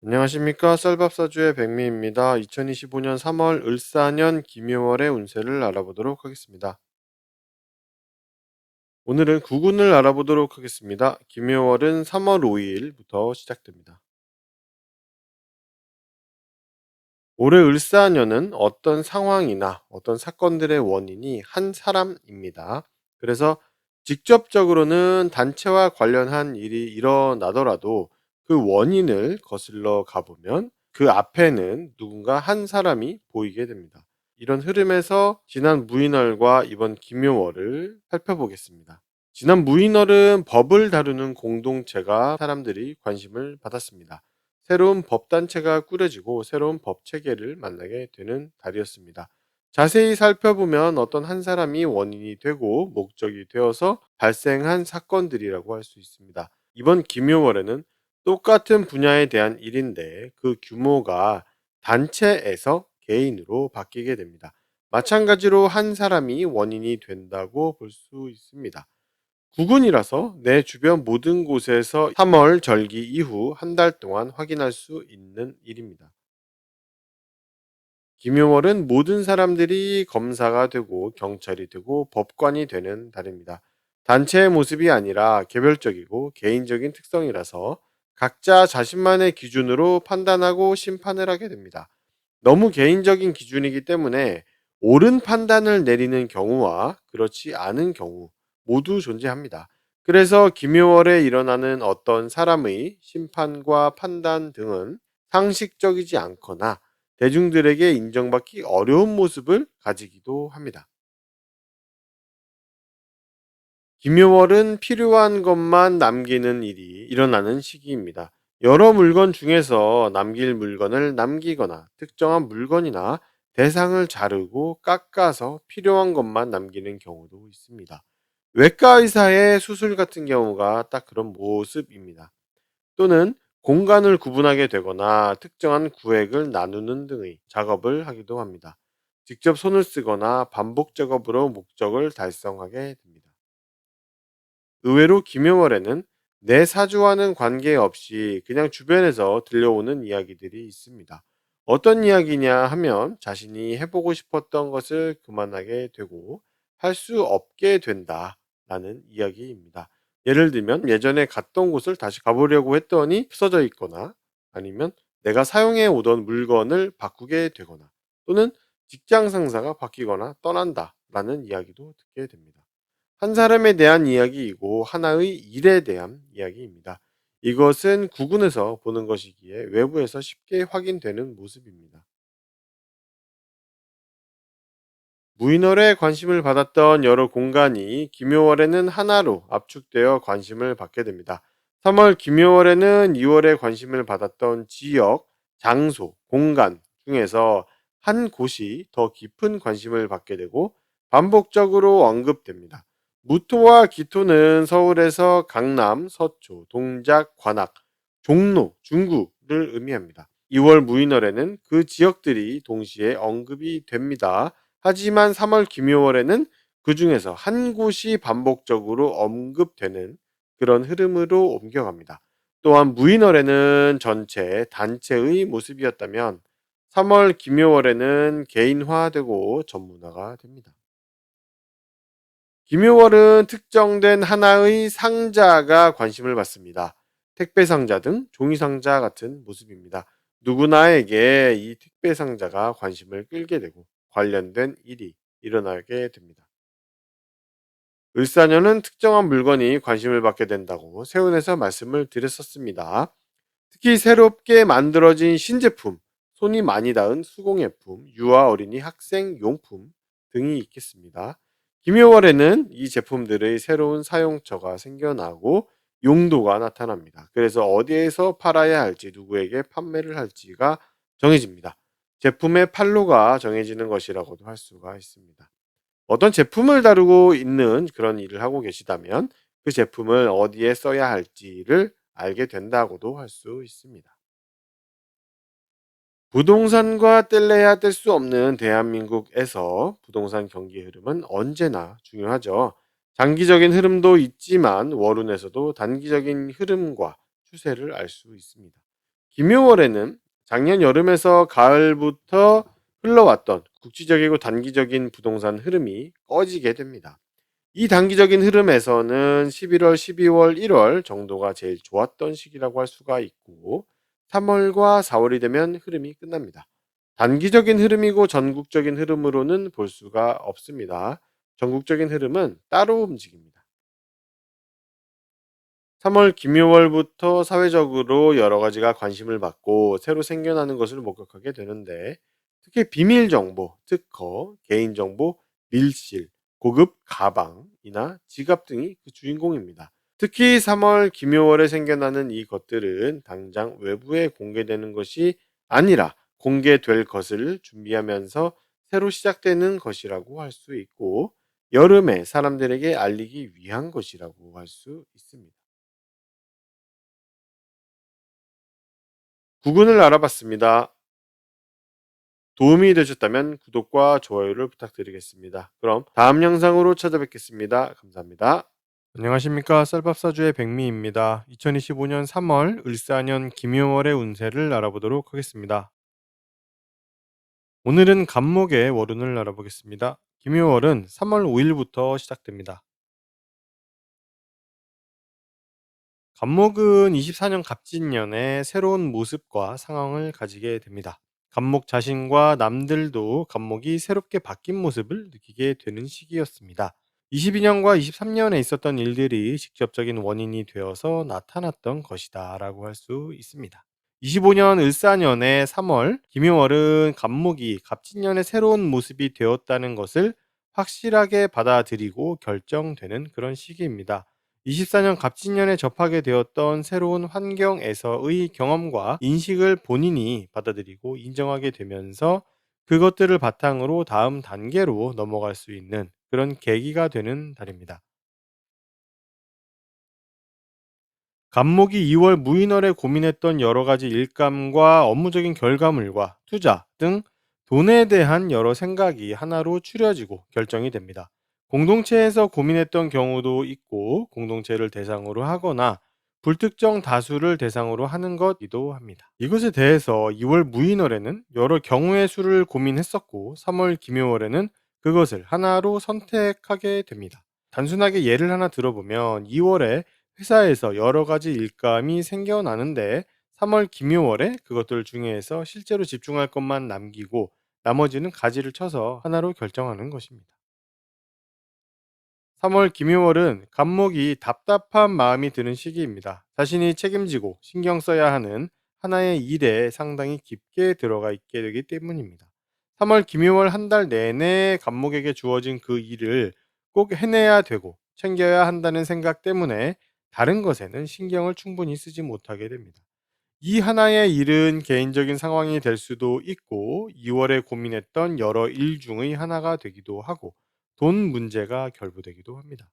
안녕하십니까. 쌀밥사주의 백미입니다. 2025년 3월 을사년 김묘월의 운세를 알아보도록 하겠습니다. 오늘은 구군을 알아보도록 하겠습니다. 김묘월은 3월 5일부터 시작됩니다. 올해 을사년은 어떤 상황이나 어떤 사건들의 원인이 한 사람입니다. 그래서 직접적으로는 단체와 관련한 일이 일어나더라도 그 원인을 거슬러 가보면 그 앞에는 누군가 한 사람이 보이게 됩니다. 이런 흐름에서 지난 무인월과 이번 김묘월을 살펴보겠습니다. 지난 무인월은 법을 다루는 공동체가 사람들이 관심을 받았습니다. 새로운 법단체가 꾸려지고 새로운 법 체계를 만나게 되는 달이었습니다. 자세히 살펴보면 어떤 한 사람이 원인이 되고 목적이 되어서 발생한 사건들이라고 할 수 있습니다. 이번 김묘월에는 똑같은 분야에 대한 일인데 그 규모가 단체에서 개인으로 바뀌게 됩니다. 마찬가지로 한 사람이 원인이 된다고 볼 수 있습니다. 구군이라서 내 주변 모든 곳에서 3월 절기 이후 한 달 동안 확인할 수 있는 일입니다. 김효월은 모든 사람들이 검사가 되고 경찰이 되고 법관이 되는 달입니다. 단체의 모습이 아니라 개별적이고 개인적인 특성이라서 각자 자신만의 기준으로 판단하고 심판을 하게 됩니다. 너무 개인적인 기준이기 때문에 옳은 판단을 내리는 경우와 그렇지 않은 경우 모두 존재합니다. 그래서 김효월에 일어나는 어떤 사람의 심판과 판단 등은 상식적이지 않거나 대중들에게 인정받기 어려운 모습을 가지기도 합니다. 김효월은 필요한 것만 남기는 일이 일어나는 시기입니다. 여러 물건 중에서 남길 물건을 남기거나 특정한 물건이나 대상을 자르고 깎아서 필요한 것만 남기는 경우도 있습니다. 외과 의사의 수술 같은 경우가 딱 그런 모습입니다. 또는 공간을 구분하게 되거나 특정한 구획을 나누는 등의 작업을 하기도 합니다. 직접 손을 쓰거나 반복 작업으로 목적을 달성하게 됩니다. 의외로 김효월에는 내 사주와는 관계없이 그냥 주변에서 들려오는 이야기들이 있습니다. 어떤 이야기냐 하면 자신이 해보고 싶었던 것을 그만하게 되고 할 수 없게 된다라는 이야기입니다. 예를 들면 예전에 갔던 곳을 다시 가보려고 했더니 없어져 있거나 아니면 내가 사용해 오던 물건을 바꾸게 되거나 또는 직장 상사가 바뀌거나 떠난다라는 이야기도 듣게 됩니다. 한 사람에 대한 이야기이고 하나의 일에 대한 이야기입니다. 이것은 구군에서 보는 것이기에 외부에서 쉽게 확인되는 모습입니다. 무인월에 관심을 받았던 여러 공간이 김효월에는 하나로 압축되어 관심을 받게 됩니다. 3월 김효월에는 2월에 관심을 받았던 지역, 장소, 공간 중에서 한 곳이 더 깊은 관심을 받게 되고 반복적으로 언급됩니다. 무토와 기토는 서울에서 강남, 서초, 동작, 관악, 종로, 중구를 의미합니다. 2월 무인월에는 그 지역들이 동시에 언급이 됩니다. 하지만 3월 김효월에는 그중에서 한 곳이 반복적으로 언급되는 그런 흐름으로 옮겨갑니다. 또한 무인월에는 전체 단체의 모습이었다면 3월 김효월에는 개인화되고 전문화가 됩니다. 김효월은 특정된 하나의 상자가 관심을 받습니다. 택배 상자 등 종이 상자 같은 모습입니다. 누구나에게 이 택배 상자가 관심을 끌게 되고 관련된 일이 일어나게 됩니다. 을사년은 특정한 물건이 관심을 받게 된다고 세운에서 말씀을 드렸었습니다. 특히 새롭게 만들어진 신제품, 손이 많이 닿은 수공예품, 유아 어린이 학생 용품 등이 있겠습니다. 김효월에는 이 제품들의 새로운 사용처가 생겨나고 용도가 나타납니다. 그래서 어디에서 팔아야 할지, 누구에게 판매를 할지가 정해집니다. 제품의 판로가 정해지는 것이라고도 할 수가 있습니다. 어떤 제품을 다루고 있는 그런 일을 하고 계시다면 그 제품을 어디에 써야 할지를 알게 된다고도 할 수 있습니다. 부동산과 뗄래야 뗄 수 없는 대한민국에서 부동산 경기 흐름은 언제나 중요하죠. 장기적인 흐름도 있지만 월운에서도 단기적인 흐름과 추세를 알 수 있습니다. 김효월에는 작년 여름에서 가을부터 흘러왔던 국지적이고 단기적인 부동산 흐름이 꺼지게 됩니다. 이 단기적인 흐름에서는 11월, 12월, 1월 정도가 제일 좋았던 시기라고 할 수가 있고 3월과 4월이 되면 흐름이 끝납니다. 단기적인 흐름이고 전국적인 흐름으로는 볼 수가 없습니다. 전국적인 흐름은 따로 움직입니다. 3월 김효월부터 사회적으로 여러 가지가 관심을 받고 새로 생겨나는 것을 목격하게 되는데 특히 비밀 정보, 특허, 개인 정보, 밀실, 고급 가방이나 지갑 등이 그 주인공입니다. 특히 3월 김효월에 생겨나는 이 것들은 당장 외부에 공개되는 것이 아니라 공개될 것을 준비하면서 새로 시작되는 것이라고 할 수 있고 여름에 사람들에게 알리기 위한 것이라고 할 수 있습니다. 구근을 알아봤습니다. 도움이 되셨다면 구독과 좋아요를 부탁드리겠습니다. 그럼 다음 영상으로 찾아뵙겠습니다. 감사합니다. 안녕하십니까. 쌀밥사주의 백미입니다. 2025년 3월 을사년 김효월의 운세를 알아보도록 하겠습니다. 오늘은 간목의 월운을 알아보겠습니다. 김효월은 3월 5일부터 시작됩니다. 간목은 24년 갑진년에 새로운 모습과 상황을 가지게 됩니다. 간목 자신과 남들도 간목이 새롭게 바뀐 모습을 느끼게 되는 시기였습니다. 22년과 23년에 있었던 일들이 직접적인 원인이 되어서 나타났던 것이다 라고 할 수 있습니다. 25년 을사년의 3월 김효월은 간목이 갑진년의 새로운 모습이 되었다는 것을 확실하게 받아들이고 결정되는 그런 시기입니다. 24년 갑진년에 접하게 되었던 새로운 환경에서의 경험과 인식을 본인이 받아들이고 인정하게 되면서 그것들을 바탕으로 다음 단계로 넘어갈 수 있는 그런 계기가 되는 달입니다. 간목이 2월 무인월에 고민했던 여러 가지 일감과 업무적인 결과물과 투자 등 돈에 대한 여러 생각이 하나로 추려지고 결정이 됩니다. 공동체에서 고민했던 경우도 있고 공동체를 대상으로 하거나 불특정 다수를 대상으로 하는 것이기도 합니다. 이것에 대해서 2월 무인월에는 여러 경우의 수를 고민했었고 3월 김효월에는 그것을 하나로 선택하게 됩니다. 단순하게 예를 하나 들어보면 2월에 회사에서 여러 가지 일감이 생겨나는데 3월 김효월에 그것들 중에서 실제로 집중할 것만 남기고 나머지는 가지를 쳐서 하나로 결정하는 것입니다. 3월 김효월은 간목이 답답한 마음이 드는 시기입니다. 자신이 책임지고 신경 써야 하는 하나의 일에 상당히 깊게 들어가 있게 되기 때문입니다. 3월 김효월 한 달 내내 간목에게 주어진 그 일을 꼭 해내야 되고 챙겨야 한다는 생각 때문에 다른 것에는 신경을 충분히 쓰지 못하게 됩니다. 이 하나의 일은 개인적인 상황이 될 수도 있고 2월에 고민했던 여러 일 중의 하나가 되기도 하고 돈 문제가 결부되기도 합니다.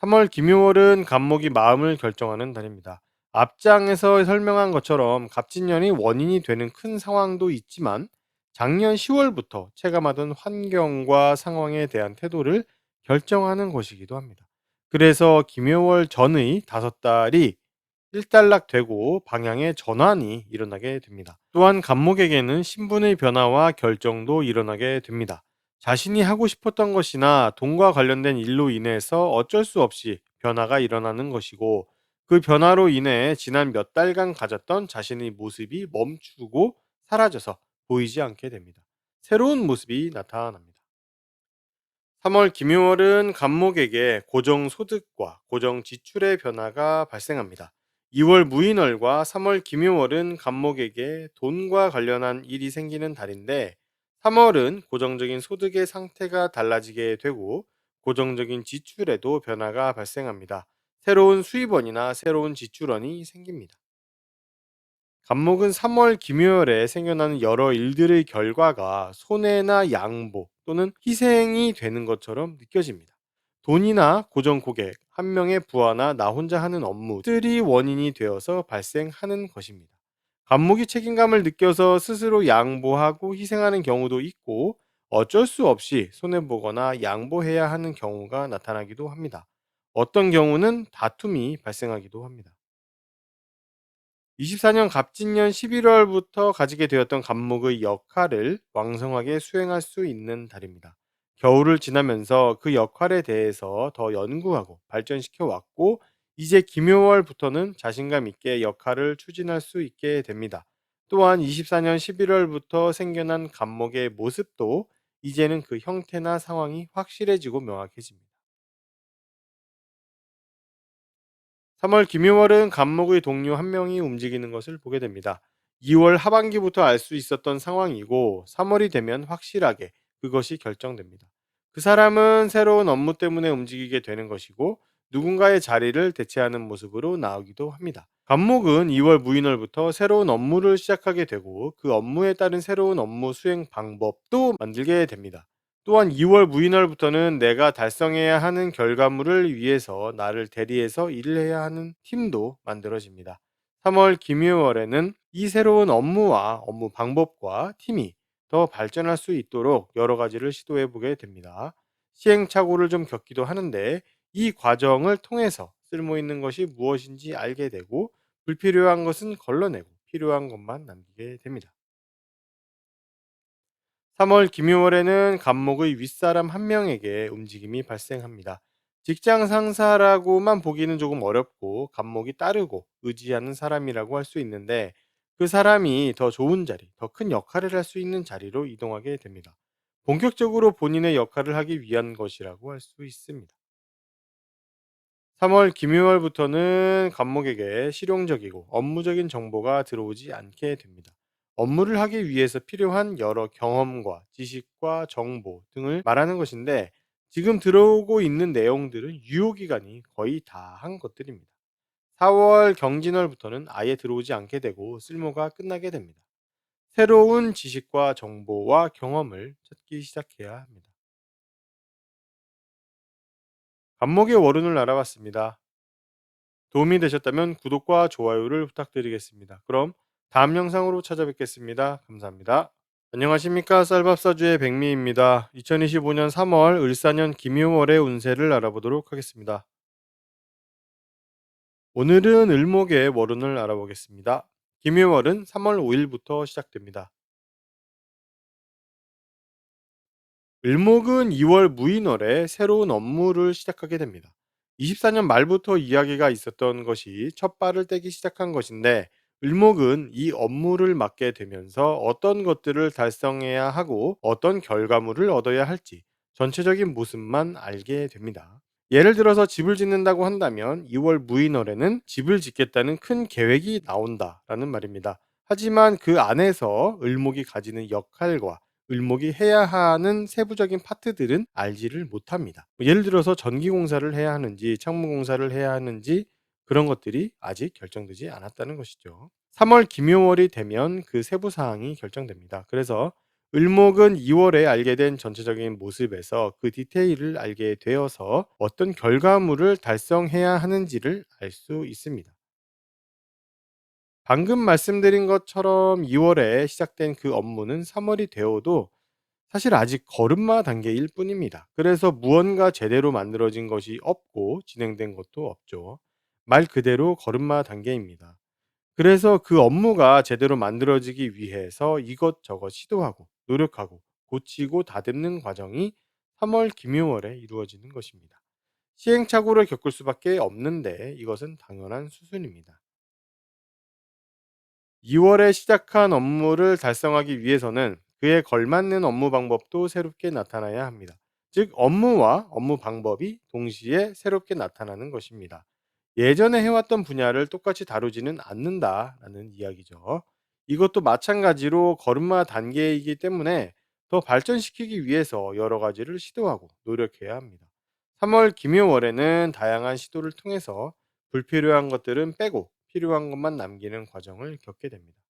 3월 김효월은 간목이 마음을 결정하는 달입니다. 앞장에서 설명한 것처럼 갑진년이 원인이 되는 큰 상황도 있지만 작년 10월부터 체감하던 환경과 상황에 대한 태도를 결정하는 것이기도 합니다. 그래서 김효월 전의 5달이 일단락되고 방향의 전환이 일어나게 됩니다. 또한 간목에게는 신분의 변화와 결정도 일어나게 됩니다. 자신이 하고 싶었던 것이나 돈과 관련된 일로 인해서 어쩔 수 없이 변화가 일어나는 것이고 그 변화로 인해 지난 몇 달간 가졌던 자신의 모습이 멈추고 사라져서 보이지 않게 됩니다. 새로운 모습이 나타납니다. 3월 김효월은 간목에게 고정 소득과 고정 지출의 변화가 발생합니다. 2월 무인월과 3월 김효월은 간목에게 돈과 관련한 일이 생기는 달인데 3월은 고정적인 소득의 상태가 달라지게 되고 고정적인 지출에도 변화가 발생합니다. 새로운 수입원이나 새로운 지출원이 생깁니다. 간목은 3월 김효열에 생겨나는 여러 일들의 결과가 손해나 양보 또는 희생이 되는 것처럼 느껴집니다. 돈이나 고정 고객, 한 명의 부하나 나 혼자 하는 업무들이 원인이 되어서 발생하는 것입니다. 간목이 책임감을 느껴서 스스로 양보하고 희생하는 경우도 있고 어쩔 수 없이 손해보거나 양보해야 하는 경우가 나타나기도 합니다. 어떤 경우는 다툼이 발생하기도 합니다. 24년 갑진년 11월부터 가지게 되었던 간목의 역할을 왕성하게 수행할 수 있는 달입니다. 겨울을 지나면서 그 역할에 대해서 더 연구하고 발전시켜 왔고, 이제 김효월부터는 자신감 있게 역할을 추진할 수 있게 됩니다. 또한 24년 11월부터 생겨난 간목의 모습도 이제는 그 형태나 상황이 확실해지고 명확해집니다. 3월 김유월은 간목의 동료 한 명이 움직이는 것을 보게 됩니다. 2월 하반기부터 알 수 있었던 상황이고, 3월이 되면 확실하게 그것이 결정됩니다. 그 사람은 새로운 업무 때문에 움직이게 되는 것이고, 누군가의 자리를 대체하는 모습으로 나오기도 합니다. 간목은 2월 무인월부터 새로운 업무를 시작하게 되고, 그 업무에 따른 새로운 업무 수행 방법도 만들게 됩니다. 또한 2월 무인월부터는 내가 달성해야 하는 결과물을 위해서 나를 대리해서 일을 해야 하는 팀도 만들어집니다. 3월 김유월에는 이 새로운 업무와 업무 방법과 팀이 더 발전할 수 있도록 여러 가지를 시도해 보게 됩니다. 시행착오를 좀 겪기도 하는데, 이 과정을 통해서 쓸모 있는 것이 무엇인지 알게 되고, 불필요한 것은 걸러내고 필요한 것만 남기게 됩니다. 3월 김유월에는 간목의 윗사람 한 명에게 움직임이 발생합니다. 직장 상사라고만 보기는 조금 어렵고, 간목이 따르고 의지하는 사람이라고 할 수 있는데, 그 사람이 더 좋은 자리, 더 큰 역할을 할 수 있는 자리로 이동하게 됩니다. 본격적으로 본인의 역할을 하기 위한 것이라고 할 수 있습니다. 3월 김유월부터는 간목에게 실용적이고 업무적인 정보가 들어오지 않게 됩니다. 업무를 하기 위해서 필요한 여러 경험과 지식과 정보 등을 말하는 것인데, 지금 들어오고 있는 내용들은 유효기간이 거의 다 한 것들입니다. 4월 경진월부터는 아예 들어오지 않게 되고 쓸모가 끝나게 됩니다. 새로운 지식과 정보와 경험을 찾기 시작해야 합니다. 간목의 월운을 알아봤습니다. 도움이 되셨다면 구독과 좋아요를 부탁드리겠습니다. 그럼 다음 영상으로 찾아뵙겠습니다. 감사합니다. 안녕하십니까, 쌀밥사주의 백미입니다. 2025년 3월 을사년 김효월의 운세를 알아보도록 하겠습니다. 오늘은 을목의 월운을 알아보겠습니다. 김효월은 3월 5일부터 시작됩니다. 을목은 2월 무인월에 새로운 업무를 시작하게 됩니다. 24년 말부터 이야기가 있었던 것이 첫 발을 떼기 시작한 것인데, 을목은 이 업무를 맡게 되면서 어떤 것들을 달성해야 하고 어떤 결과물을 얻어야 할지 전체적인 모습만 알게 됩니다. 예를 들어서 집을 짓는다고 한다면 2월 무인월에는 집을 짓겠다는 큰 계획이 나온다라는 말입니다. 하지만 그 안에서 을목이 가지는 역할과 을목이 해야 하는 세부적인 파트들은 알지를 못합니다. 예를 들어서 전기 공사를 해야 하는지 창문 공사를 해야 하는지, 그런 것들이 아직 결정되지 않았다는 것이죠. 3월 김효월이 되면 그 세부 사항이 결정됩니다. 그래서 을목은 2월에 알게 된 전체적인 모습에서 그 디테일을 알게 되어서 어떤 결과물을 달성해야 하는지를 알 수 있습니다. 방금 말씀드린 것처럼 2월에 시작된 그 업무는 3월이 되어도 사실 아직 걸음마 단계일 뿐입니다. 그래서 무언가 제대로 만들어진 것이 없고 진행된 것도 없죠. 말 그대로 걸음마 단계입니다. 그래서 그 업무가 제대로 만들어지기 위해서 이것저것 시도하고 노력하고 고치고 다듬는 과정이 3월 김효월에 이루어지는 것입니다. 시행착오를 겪을 수밖에 없는데, 이것은 당연한 수순입니다. 2월에 시작한 업무를 달성하기 위해서는 그에 걸맞는 업무 방법도 새롭게 나타나야 합니다. 즉, 업무와 업무 방법이 동시에 새롭게 나타나는 것입니다. 예전에 해왔던 분야를 똑같이 다루지는 않는다라는 이야기죠. 이것도 마찬가지로 걸음마 단계이기 때문에 더 발전시키기 위해서 여러 가지를 시도하고 노력해야 합니다. 3월 김효월에는 다양한 시도를 통해서 불필요한 것들은 빼고 필요한 것만 남기는 과정을 겪게 됩니다.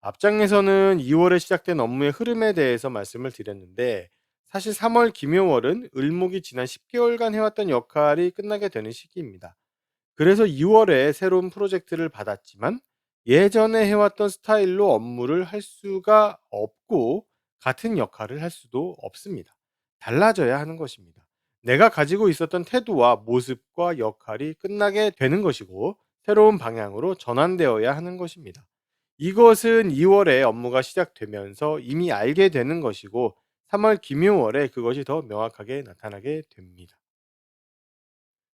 앞장에서는 2월에 시작된 업무의 흐름에 대해서 말씀을 드렸는데, 사실 3월 김효월은 을목이 지난 10개월간 해왔던 역할이 끝나게 되는 시기입니다. 그래서 2월에 새로운 프로젝트를 받았지만 예전에 해왔던 스타일로 업무를 할 수가 없고 같은 역할을 할 수도 없습니다. 달라져야 하는 것입니다. 내가 가지고 있었던 태도와 모습과 역할이 끝나게 되는 것이고 새로운 방향으로 전환되어야 하는 것입니다. 이것은 2월에 업무가 시작되면서 이미 알게 되는 것이고 3월 기묘월에 그것이 더 명확하게 나타나게 됩니다.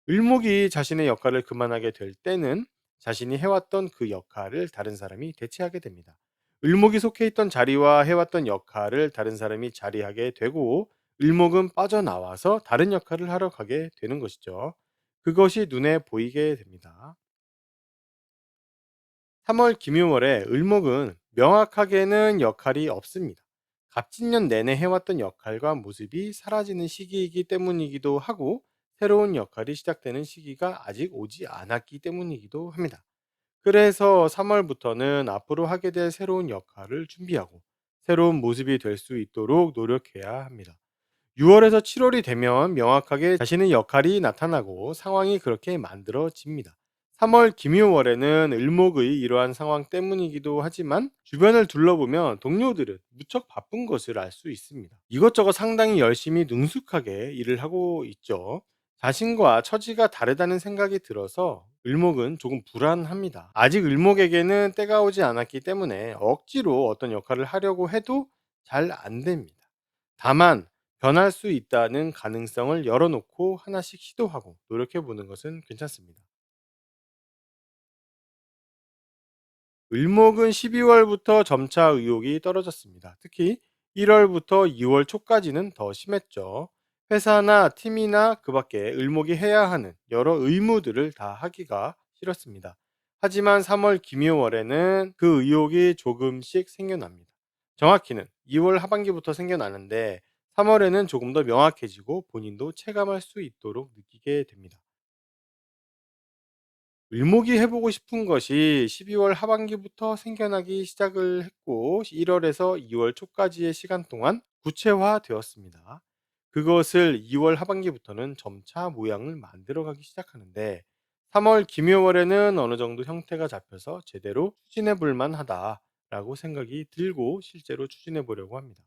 을목이 자신의 역할을 그만하게 될 때는 자신이 해왔던 그 역할을 다른 사람이 대체하게 됩니다. 을목이 속해 있던 자리와 해왔던 역할을 다른 사람이 자리하게 되고 을목은 빠져나와서 다른 역할을 하러 가게 되는 것이죠. 그것이 눈에 보이게 됩니다. 3월 김유월에 을목은 명확하게는 역할이 없습니다. 갑진년 내내 해왔던 역할과 모습이 사라지는 시기이기 때문이기도 하고 새로운 역할이 시작되는 시기가 아직 오지 않았기 때문이기도 합니다. 그래서 3월부터는 앞으로 하게 될 새로운 역할을 준비하고 새로운 모습이 될 수 있도록 노력해야 합니다. 6월에서 7월이 되면 명확하게 자신의 역할이 나타나고 상황이 그렇게 만들어집니다. 3월 김유월에는 을목의 이러한 상황 때문이기도 하지만 주변을 둘러보면 동료들은 무척 바쁜 것을 알 수 있습니다. 이것저것 상당히 열심히 능숙하게 일을 하고 있죠. 자신과 처지가 다르다는 생각이 들어서 을목은 조금 불안합니다. 아직 을목에게는 때가 오지 않았기 때문에 억지로 어떤 역할을 하려고 해도 잘 안 됩니다. 다만 변할 수 있다는 가능성을 열어놓고 하나씩 시도하고 노력해 보는 것은 괜찮습니다. 을목은 12월부터 점차 의욕이 떨어졌습니다. 특히 1월부터 2월 초까지는 더 심했죠. 회사나 팀이나 그 밖에 을목이 해야 하는 여러 의무들을 다 하기가 싫었습니다. 하지만 3월 기묘월에는 그 의욕이 조금씩 생겨납니다. 정확히는 2월 하반기부터 생겨나는데 3월에는 조금 더 명확해지고 본인도 체감할 수 있도록 느끼게 됩니다. 을목이 해보고 싶은 것이 12월 하반기부터 생겨나기 시작을 했고 1월에서 2월 초까지의 시간 동안 구체화되었습니다. 그것을 2월 하반기부터는 점차 모양을 만들어가기 시작하는데 3월 기묘월에는 어느 정도 형태가 잡혀서 제대로 추진해 볼 만하다라고 생각이 들고 실제로 추진해 보려고 합니다.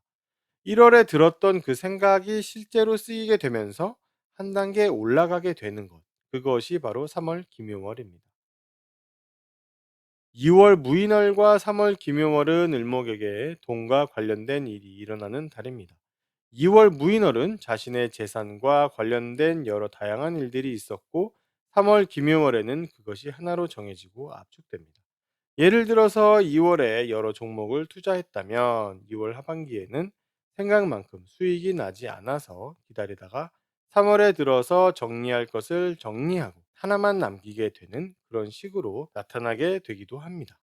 1월에 들었던 그 생각이 실제로 쓰이게 되면서 한 단계 올라가게 되는 것. 그것이 바로 3월 기묘월입니다. 2월 무인월과 3월 기묘월은 을목에게 돈과 관련된 일이 일어나는 달입니다. 2월 무인월은 자신의 재산과 관련된 여러 다양한 일들이 있었고 3월 기묘월에는 그것이 하나로 정해지고 압축됩니다. 예를 들어서 2월에 여러 종목을 투자했다면 2월 하반기에는 생각만큼 수익이 나지 않아서 기다리다가 3월에 들어서 정리할 것을 정리하고 하나만 남기게 되는 그런 식으로 나타나게 되기도 합니다.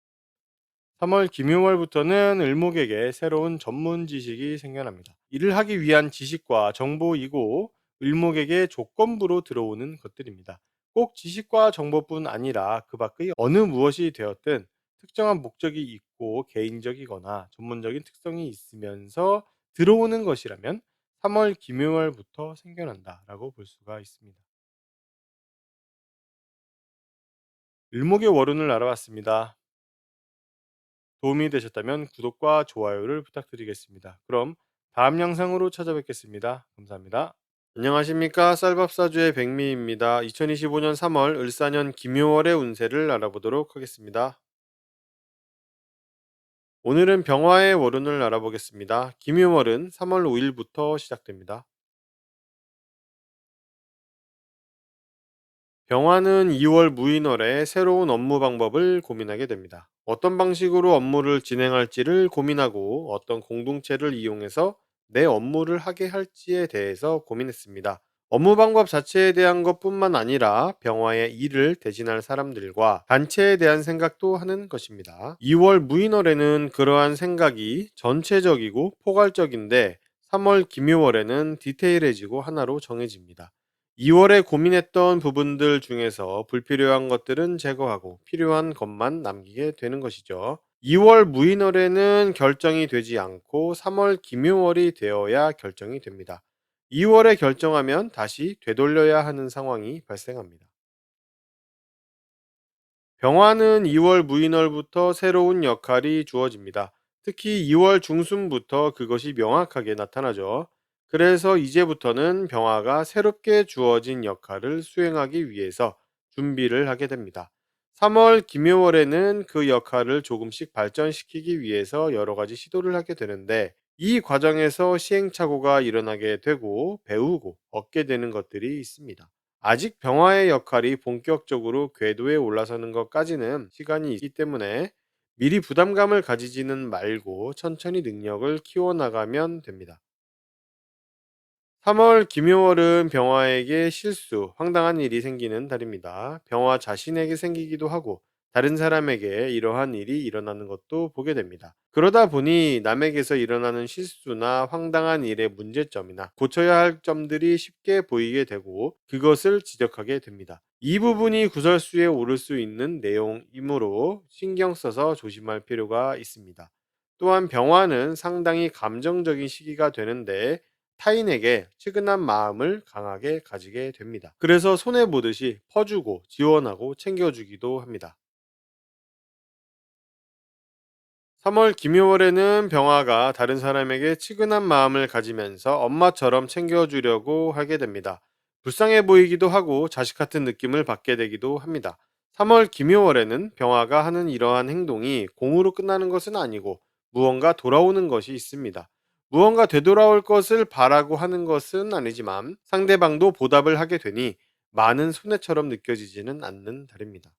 3월 김유월부터는 을목에게 새로운 전문 지식이 생겨납니다. 일을 하기 위한 지식과 정보이고 을목에게 조건부로 들어오는 것들입니다. 꼭 지식과 정보뿐 아니라 그 밖의 어느 무엇이 되었든 특정한 목적이 있고 개인적이거나 전문적인 특성이 있으면서 들어오는 것이라면 3월 김유월부터 생겨난다라고 볼 수가 있습니다. 을목의 월운을 알아봤습니다. 도움이 되셨다면 구독과 좋아요를 부탁드리겠습니다. 그럼 다음 영상으로 찾아뵙겠습니다. 감사합니다. 안녕하십니까. 쌀밥사주의 백미입니다. 2025년 3월 을사년 김요월의 운세를 알아보도록 하겠습니다. 오늘은 병화의 월운을 알아보겠습니다. 김요월은 3월 5일부터 시작됩니다. 병화는 2월 무인월에 새로운 업무 방법을 고민하게 됩니다. 어떤 방식으로 업무를 진행할지를 고민하고 어떤 공동체를 이용해서 내 업무를 하게 할지에 대해서 고민했습니다. 업무 방법 자체에 대한 것뿐만 아니라 병화의 일을 대신할 사람들과 단체에 대한 생각도 하는 것입니다. 2월 무인월에는 그러한 생각이 전체적이고 포괄적인데 3월 김요월에는 디테일해지고 하나로 정해집니다. 2월에 고민했던 부분들 중에서 불필요한 것들은 제거하고 필요한 것만 남기게 되는 것이죠. 2월 무인월에는 결정이 되지 않고 3월 기묘월이 되어야 결정이 됩니다. 2월에 결정하면 다시 되돌려야 하는 상황이 발생합니다. 병화는 2월 무인월부터 새로운 역할이 주어집니다. 특히 2월 중순부터 그것이 명확하게 나타나죠. 그래서 이제부터는 병화가 새롭게 주어진 역할을 수행하기 위해서 준비를 하게 됩니다. 3월 기묘월에는 그 역할을 조금씩 발전시키기 위해서 여러 가지 시도를 하게 되는데, 이 과정에서 시행착오가 일어나게 되고 배우고 얻게 되는 것들이 있습니다. 아직 병화의 역할이 본격적으로 궤도에 올라서는 것까지는 시간이 있기 때문에 미리 부담감을 가지지는 말고 천천히 능력을 키워나가면 됩니다. 3월 기묘월은 병화에게 실수, 황당한 일이 생기는 달입니다. 병화 자신에게 생기기도 하고 다른 사람에게 이러한 일이 일어나는 것도 보게 됩니다. 그러다 보니 남에게서 일어나는 실수나 황당한 일의 문제점이나 고쳐야 할 점들이 쉽게 보이게 되고 그것을 지적하게 됩니다. 이 부분이 구설수에 오를 수 있는 내용이므로 신경 써서 조심할 필요가 있습니다. 또한 병화는 상당히 감정적인 시기가 되는데 타인에게 측은한 마음을 강하게 가지게 됩니다. 그래서 손해보듯이 퍼주고 지원하고 챙겨주기도 합니다. 3월 기묘월에는 병화가 다른 사람에게 측은한 마음을 가지면서 엄마처럼 챙겨주려고 하게 됩니다. 불쌍해 보이기도 하고 자식 같은 느낌을 받게 되기도 합니다. 3월 기묘월에는 병화가 하는 이러한 행동이 공으로 끝나는 것은 아니고 무언가 돌아오는 것이 있습니다. 무언가 되돌아올 것을 바라고 하는 것은 아니지만 상대방도 보답을 하게 되니 많은 손해처럼 느껴지지는 않는 달입니다.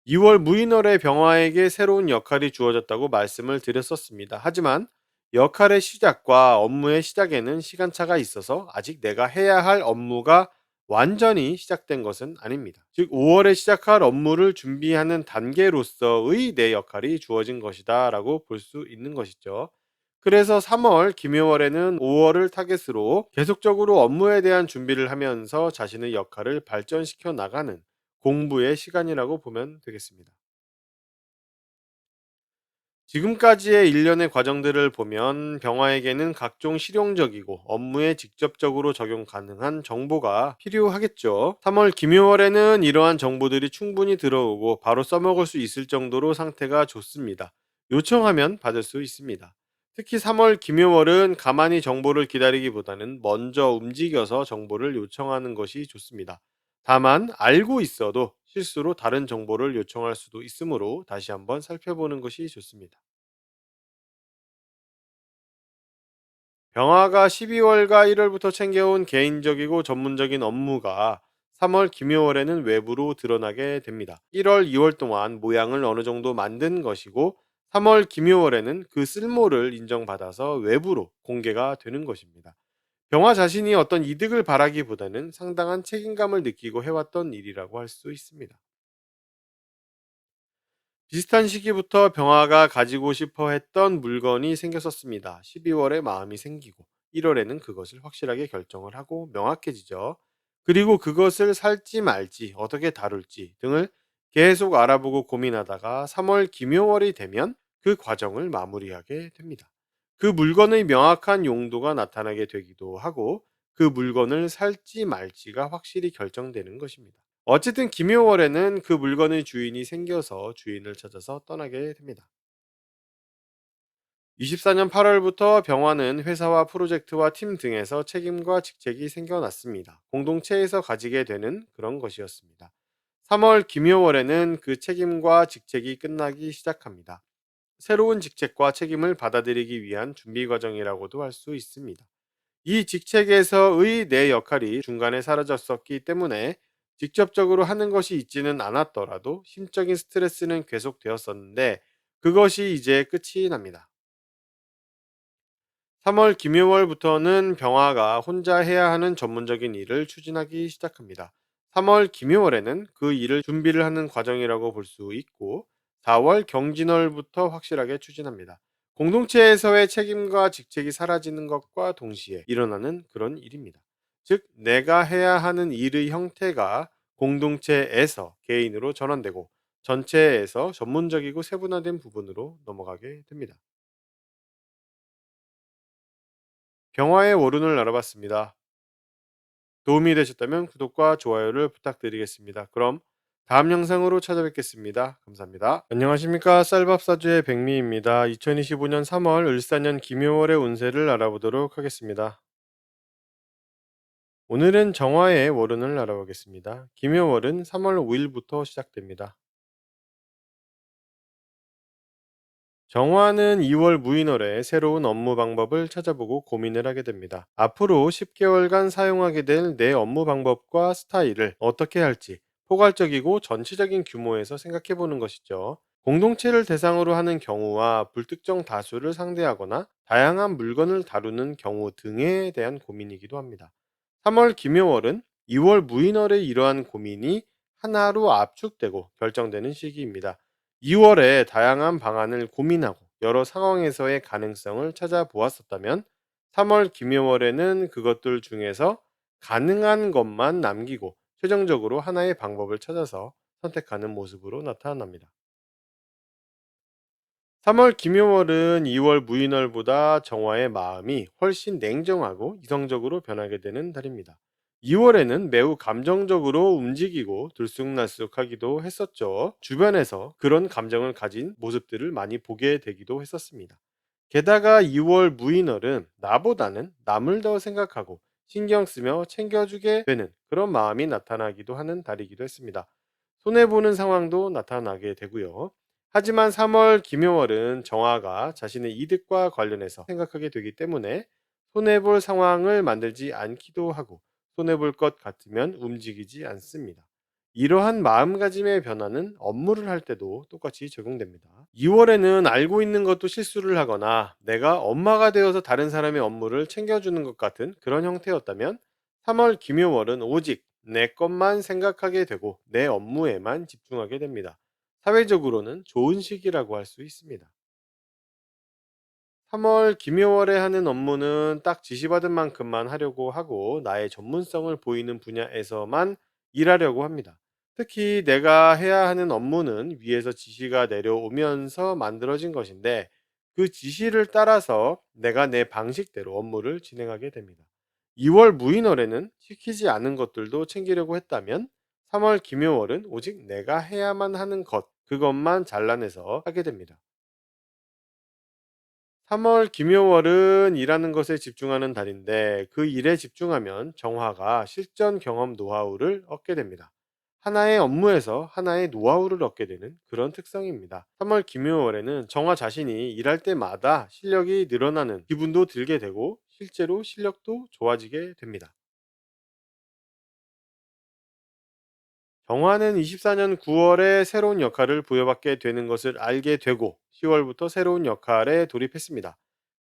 2월 무인월에 병화에게 새로운 역할이 주어졌다고 말씀을 드렸었습니다. 하지만 역할의 시작과 업무의 시작에는 시간차가 있어서 아직 내가 해야 할 업무가 완전히 시작된 것은 아닙니다. 즉 5월에 시작할 업무를 준비하는 단계로서의 내 역할이 주어진 것이다 라고 볼 수 있는 것이죠. 그래서 3월 기묘월에는 5월을 타겟으로 계속적으로 업무에 대한 준비를 하면서 자신의 역할을 발전시켜 나가는 공부의 시간이라고 보면 되겠습니다. 지금까지의 일련의 과정들을 보면 병화에게는 각종 실용적이고 업무에 직접적으로 적용 가능한 정보가 필요하겠죠. 3월 기묘월에는 이러한 정보들이 충분히 들어오고 바로 써먹을 수 있을 정도로 상태가 좋습니다. 요청하면 받을 수 있습니다. 특히 3월 기묘월은 가만히 정보를 기다리기보다는 먼저 움직여서 정보를 요청하는 것이 좋습니다. 다만 알고 있어도 실수로 다른 정보를 요청할 수도 있으므로 다시 한번 살펴보는 것이 좋습니다. 병화가 12월과 1월부터 챙겨온 개인적이고 전문적인 업무가 3월 기묘월에는 외부로 드러나게 됩니다. 1월, 2월 동안 모양을 어느 정도 만든 것이고 3월 기묘월에는 그 쓸모를 인정받아서 외부로 공개가 되는 것입니다. 병화 자신이 어떤 이득을 바라기보다는 상당한 책임감을 느끼고 해왔던 일이라고 할 수 있습니다. 비슷한 시기부터 병화가 가지고 싶어 했던 물건이 생겼었습니다. 12월에 마음이 생기고 1월에는 그것을 확실하게 결정을 하고 명확해지죠. 그리고 그것을 살지 말지, 어떻게 다룰지 등을 계속 알아보고 고민하다가 3월 기묘월이 되면 그 과정을 마무리하게 됩니다. 그 물건의 명확한 용도가 나타나게 되기도 하고 그 물건을 살지 말지가 확실히 결정되는 것입니다. 어쨌든 기묘월에는 그 물건의 주인이 생겨서 주인을 찾아서 떠나게 됩니다. 24년 8월부터 병화는 회사와 프로젝트와 팀 등에서 책임과 직책이 생겨났습니다. 공동체에서 가지게 되는 그런 것이었습니다. 3월 기묘월에는 그 책임과 직책이 끝나기 시작합니다. 새로운 직책과 책임을 받아들이기 위한 준비 과정이라고도 할 수 있습니다. 이 직책에서의 내 역할이 중간에 사라졌었기 때문에 직접적으로 하는 것이 있지는 않았더라도 심적인 스트레스는 계속되었었는데 그것이 이제 끝이 납니다. 3월 김효월부터는 병화가 혼자 해야 하는 전문적인 일을 추진하기 시작합니다. 3월 김효월에는 그 일을 준비를 하는 과정이라고 볼 수 있고 4월 경진월부터 확실하게 추진합니다. 공동체에서의 책임과 직책이 사라지는 것과 동시에 일어나는 그런 일입니다. 즉, 내가 해야 하는 일의 형태가 공동체에서 개인으로 전환되고 전체에서 전문적이고 세분화된 부분으로 넘어가게 됩니다. 병화의 오른을 알아봤습니다. 도움이 되셨다면 구독과 좋아요를 부탁드리겠습니다. 그럼 다음 영상으로 찾아뵙겠습니다. 감사합니다. 안녕하십니까. 쌀밥사주의 백미입니다. 2025년 3월 을사년 김효월의 운세를 알아보도록 하겠습니다. 오늘은 정화의 월운을 알아보겠습니다. 김효월은 3월 5일부터 시작됩니다. 정화는 2월 무인월에 새로운 업무 방법을 찾아보고 고민을 하게 됩니다. 앞으로 10개월간 사용하게 될 내 업무 방법과 스타일을 어떻게 할지 포괄적이고 전체적인 규모에서 생각해 보는 것이죠. 공동체를 대상으로 하는 경우와 불특정 다수를 상대하거나 다양한 물건을 다루는 경우 등에 대한 고민이기도 합니다. 3월 김효월은 2월 무인월의 이러한 고민이 하나로 압축되고 결정되는 시기입니다. 2월에 다양한 방안을 고민하고 여러 상황에서의 가능성을 찾아보았었다면 3월 김효월에는 그것들 중에서 가능한 것만 남기고 최종적으로 하나의 방법을 찾아서 선택하는 모습으로 나타납니다. 3월 김효월은 2월 무인월보다 정화의 마음이 훨씬 냉정하고 이성적으로 변하게 되는 달입니다. 2월에는 매우 감정적으로 움직이고 들쑥날쑥하기도 했었죠. 주변에서 그런 감정을 가진 모습들을 많이 보게 되기도 했었습니다. 게다가 2월 무인월은 나보다는 남을 더 생각하고 신경 쓰며 챙겨주게 되는 그런 마음이 나타나기도 하는 달이기도 했습니다. 손해보는 상황도 나타나게 되고요. 하지만 3월 김효월은 정화가 자신의 이득과 관련해서 생각하게 되기 때문에 손해볼 상황을 만들지 않기도 하고 손해볼 것 같으면 움직이지 않습니다. 이러한 마음가짐의 변화는 업무를 할 때도 똑같이 적용됩니다. 2월에는 알고 있는 것도 실수를 하거나 내가 엄마가 되어서 다른 사람의 업무를 챙겨주는 것 같은 그런 형태였다면 3월 김효월은 오직 내 것만 생각하게 되고 내 업무에만 집중하게 됩니다. 사회적으로는 좋은 시기라고 할 수 있습니다. 3월 김효월에 하는 업무는 딱 지시받은 만큼만 하려고 하고 나의 전문성을 보이는 분야에서만 일하려고 합니다. 특히 내가 해야 하는 업무는 위에서 지시가 내려오면서 만들어진 것인데 그 지시를 따라서 내가 내 방식대로 업무를 진행하게 됩니다. 2월 무인월에는 시키지 않은 것들도 챙기려고 했다면 3월 김효월은 오직 내가 해야만 하는 것, 그것만 잘라내서 하게 됩니다. 3월 김효월은 일하는 것에 집중하는 달인데 그 일에 집중하면 정화가 실전 경험 노하우를 얻게 됩니다. 하나의 업무에서 하나의 노하우를 얻게 되는 그런 특성입니다. 3월 김효월에는 정화 자신이 일할 때마다 실력이 늘어나는 기분도 들게 되고 실제로 실력도 좋아지게 됩니다. 정화는 24년 9월에 새로운 역할을 부여받게 되는 것을 알게 되고 10월부터 새로운 역할에 돌입했습니다.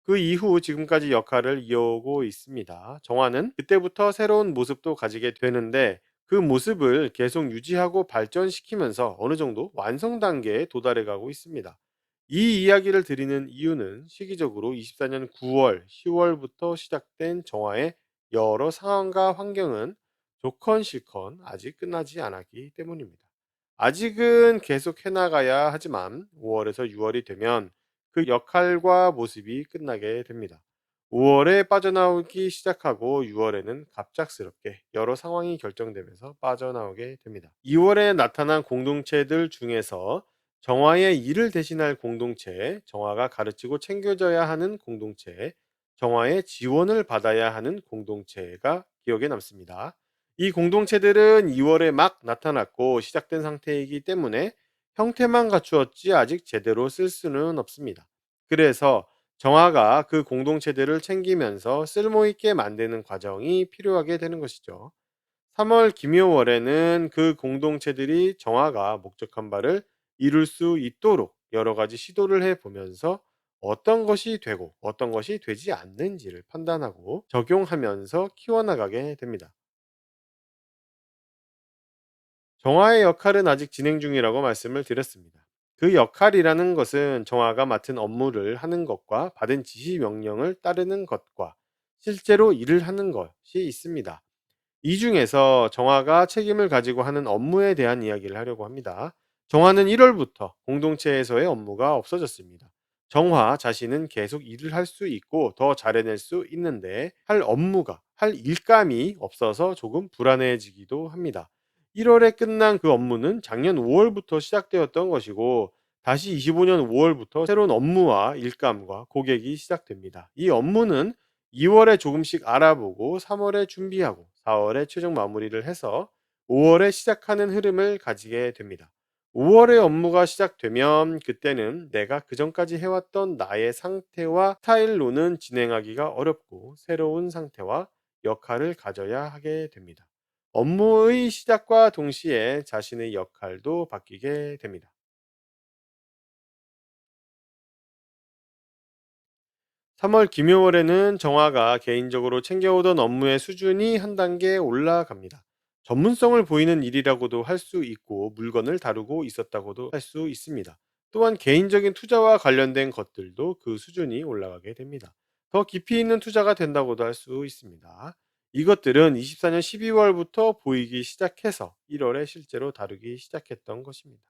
그 이후 지금까지 역할을 이어오고 있습니다. 정화는 그때부터 새로운 모습도 가지게 되는데 그 모습을 계속 유지하고 발전시키면서 어느 정도 완성 단계에 도달해 가고 있습니다. 이 이야기를 드리는 이유는 시기적으로 24년 9월, 10월부터 시작된 정화의 여러 상황과 환경은 좋건 싫건 아직 끝나지 않았기 때문입니다. 아직은 계속 해나가야 하지만 5월에서 6월이 되면 그 역할과 모습이 끝나게 됩니다. 5월에 빠져나오기 시작하고 6월에는 갑작스럽게 여러 상황이 결정되면서 빠져나오게 됩니다. 2월에 나타난 공동체들 중에서 정화의 일을 대신할 공동체, 정화가 가르치고 챙겨져야 하는 공동체, 정화의 지원을 받아야 하는 공동체가 기억에 남습니다. 이 공동체들은 2월에 막 나타났고 시작된 상태이기 때문에 형태만 갖추었지 아직 제대로 쓸 수는 없습니다. 그래서 정화가 그 공동체들을 챙기면서 쓸모있게 만드는 과정이 필요하게 되는 것이죠. 3월 김효월에는 그 공동체들이 정화가 목적한 바를 이룰 수 있도록 여러 가지 시도를 해 보면서 어떤 것이 되고 어떤 것이 되지 않는지를 판단하고 적용하면서 키워나가게 됩니다. 정화의 역할은 아직 진행 중이라고 말씀을 드렸습니다. 그 역할이라는 것은 정화가 맡은 업무를 하는 것과 받은 지시 명령을 따르는 것과 실제로 일을 하는 것이 있습니다. 이 중에서 정화가 책임을 가지고 하는 업무에 대한 이야기를 하려고 합니다. 정화는 1월부터 공동체에서의 업무가 없어졌습니다. 정화 자신은 계속 일을 할 수 있고 더 잘해낼 수 있는데 할 업무가, 할 일감이 없어서 조금 불안해지기도 합니다. 1월에 끝난 그 업무는 작년 5월부터 시작되었던 것이고 다시 25년 5월부터 새로운 업무와 일감과 고객이 시작됩니다. 이 업무는 2월에 조금씩 알아보고 3월에 준비하고 4월에 최종 마무리를 해서 5월에 시작하는 흐름을 가지게 됩니다. 5월에 업무가 시작되면 그때는 내가 그전까지 해왔던 나의 상태와 스타일로는 진행하기가 어렵고 새로운 상태와 역할을 가져야 하게 됩니다. 업무의 시작과 동시에 자신의 역할도 바뀌게 됩니다. 3월 김효월에는 정화가 개인적으로 챙겨오던 업무의 수준이 한 단계 올라갑니다. 전문성을 보이는 일이라고도 할 수 있고 물건을 다루고 있었다고도 할 수 있습니다. 또한 개인적인 투자와 관련된 것들도 그 수준이 올라가게 됩니다. 더 깊이 있는 투자가 된다고도 할 수 있습니다. 이것들은 24년 12월부터 보이기 시작해서 1월에 실제로 다루기 시작했던 것입니다.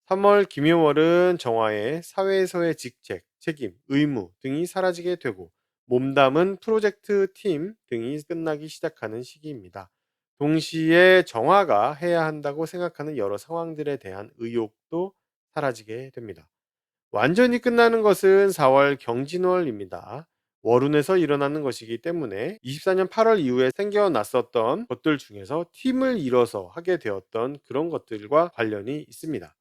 3월 김효월은 정화의 사회에서의 직책, 책임, 의무 등이 사라지게 되고 몸담은 프로젝트 팀 등이 끝나기 시작하는 시기입니다. 동시에 정화가 해야 한다고 생각하는 여러 상황들에 대한 의욕도 사라지게 됩니다. 완전히 끝나는 것은 4월 경진월입니다. 월운에서 일어나는 것이기 때문에 24년 8월 이후에 생겨났었던 것들 중에서 팀을 이뤄서 하게 되었던 그런 것들과 관련이 있습니다.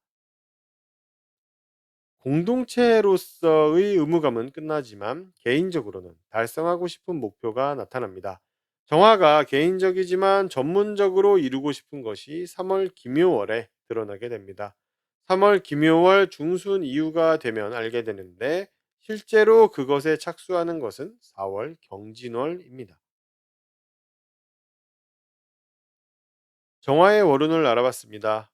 공동체로서의 의무감은 끝나지만 개인적으로는 달성하고 싶은 목표가 나타납니다. 정화가 개인적이지만 전문적으로 이루고 싶은 것이 3월 김효월에 드러나게 됩니다. 3월 김효월 중순 이후가 되면 알게 되는데 실제로 그것에 착수하는 것은 4월 경진월입니다. 정화의 월운을 알아봤습니다.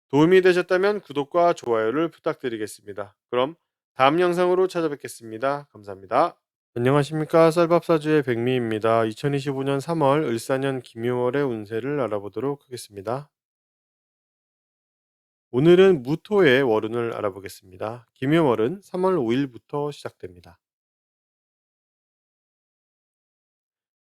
도움이 되셨다면 구독과 좋아요를 부탁드리겠습니다. 그럼 다음 영상으로 찾아뵙겠습니다. 감사합니다. 안녕하십니까. 쌀밥사주의 백미입니다. 2025년 3월 을사년 김효월의 운세를 알아보도록 하겠습니다. 오늘은 무토의 월운을 알아보겠습니다. 김효월은 3월 5일부터 시작됩니다.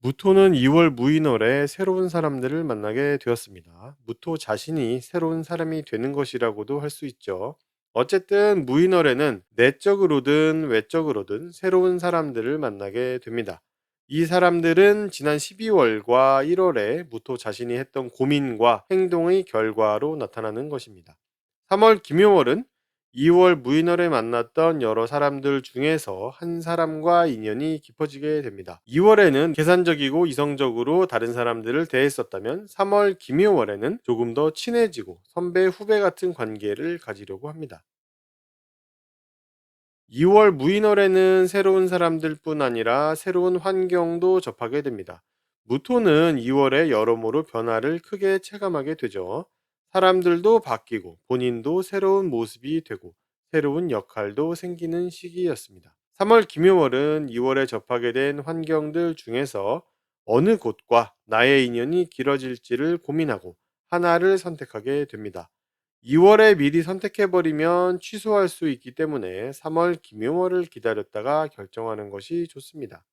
무토는 2월 무인월에 새로운 사람들을 만나게 되었습니다. 무토 자신이 새로운 사람이 되는 것이라고도 할 수 있죠. 어쨌든 무인월에는 내적으로든 외적으로든 새로운 사람들을 만나게 됩니다. 이 사람들은 지난 12월과 1월에 무토 자신이 했던 고민과 행동의 결과로 나타나는 것입니다. 3월 김효월은 2월 무인월에 만났던 여러 사람들 중에서 한 사람과 인연이 깊어지게 됩니다. 2월에는 계산적이고 이성적으로 다른 사람들을 대했었다면 3월 김효월에는 조금 더 친해지고 선배 후배 같은 관계를 가지려고 합니다. 2월 무인월에는 새로운 사람들뿐 아니라 새로운 환경도 접하게 됩니다. 무토는 2월에 여러모로 변화를 크게 체감하게 되죠. 사람들도 바뀌고 본인도 새로운 모습이 되고 새로운 역할도 생기는 시기였습니다. 3월 김효월은 2월에 접하게 된 환경들 중에서 어느 곳과 나의 인연이 길어질지를 고민하고 하나를 선택하게 됩니다. 2월에 미리 선택해버리면 취소할 수 있기 때문에 3월 김용월을 기다렸다가 결정하는 것이 좋습니다.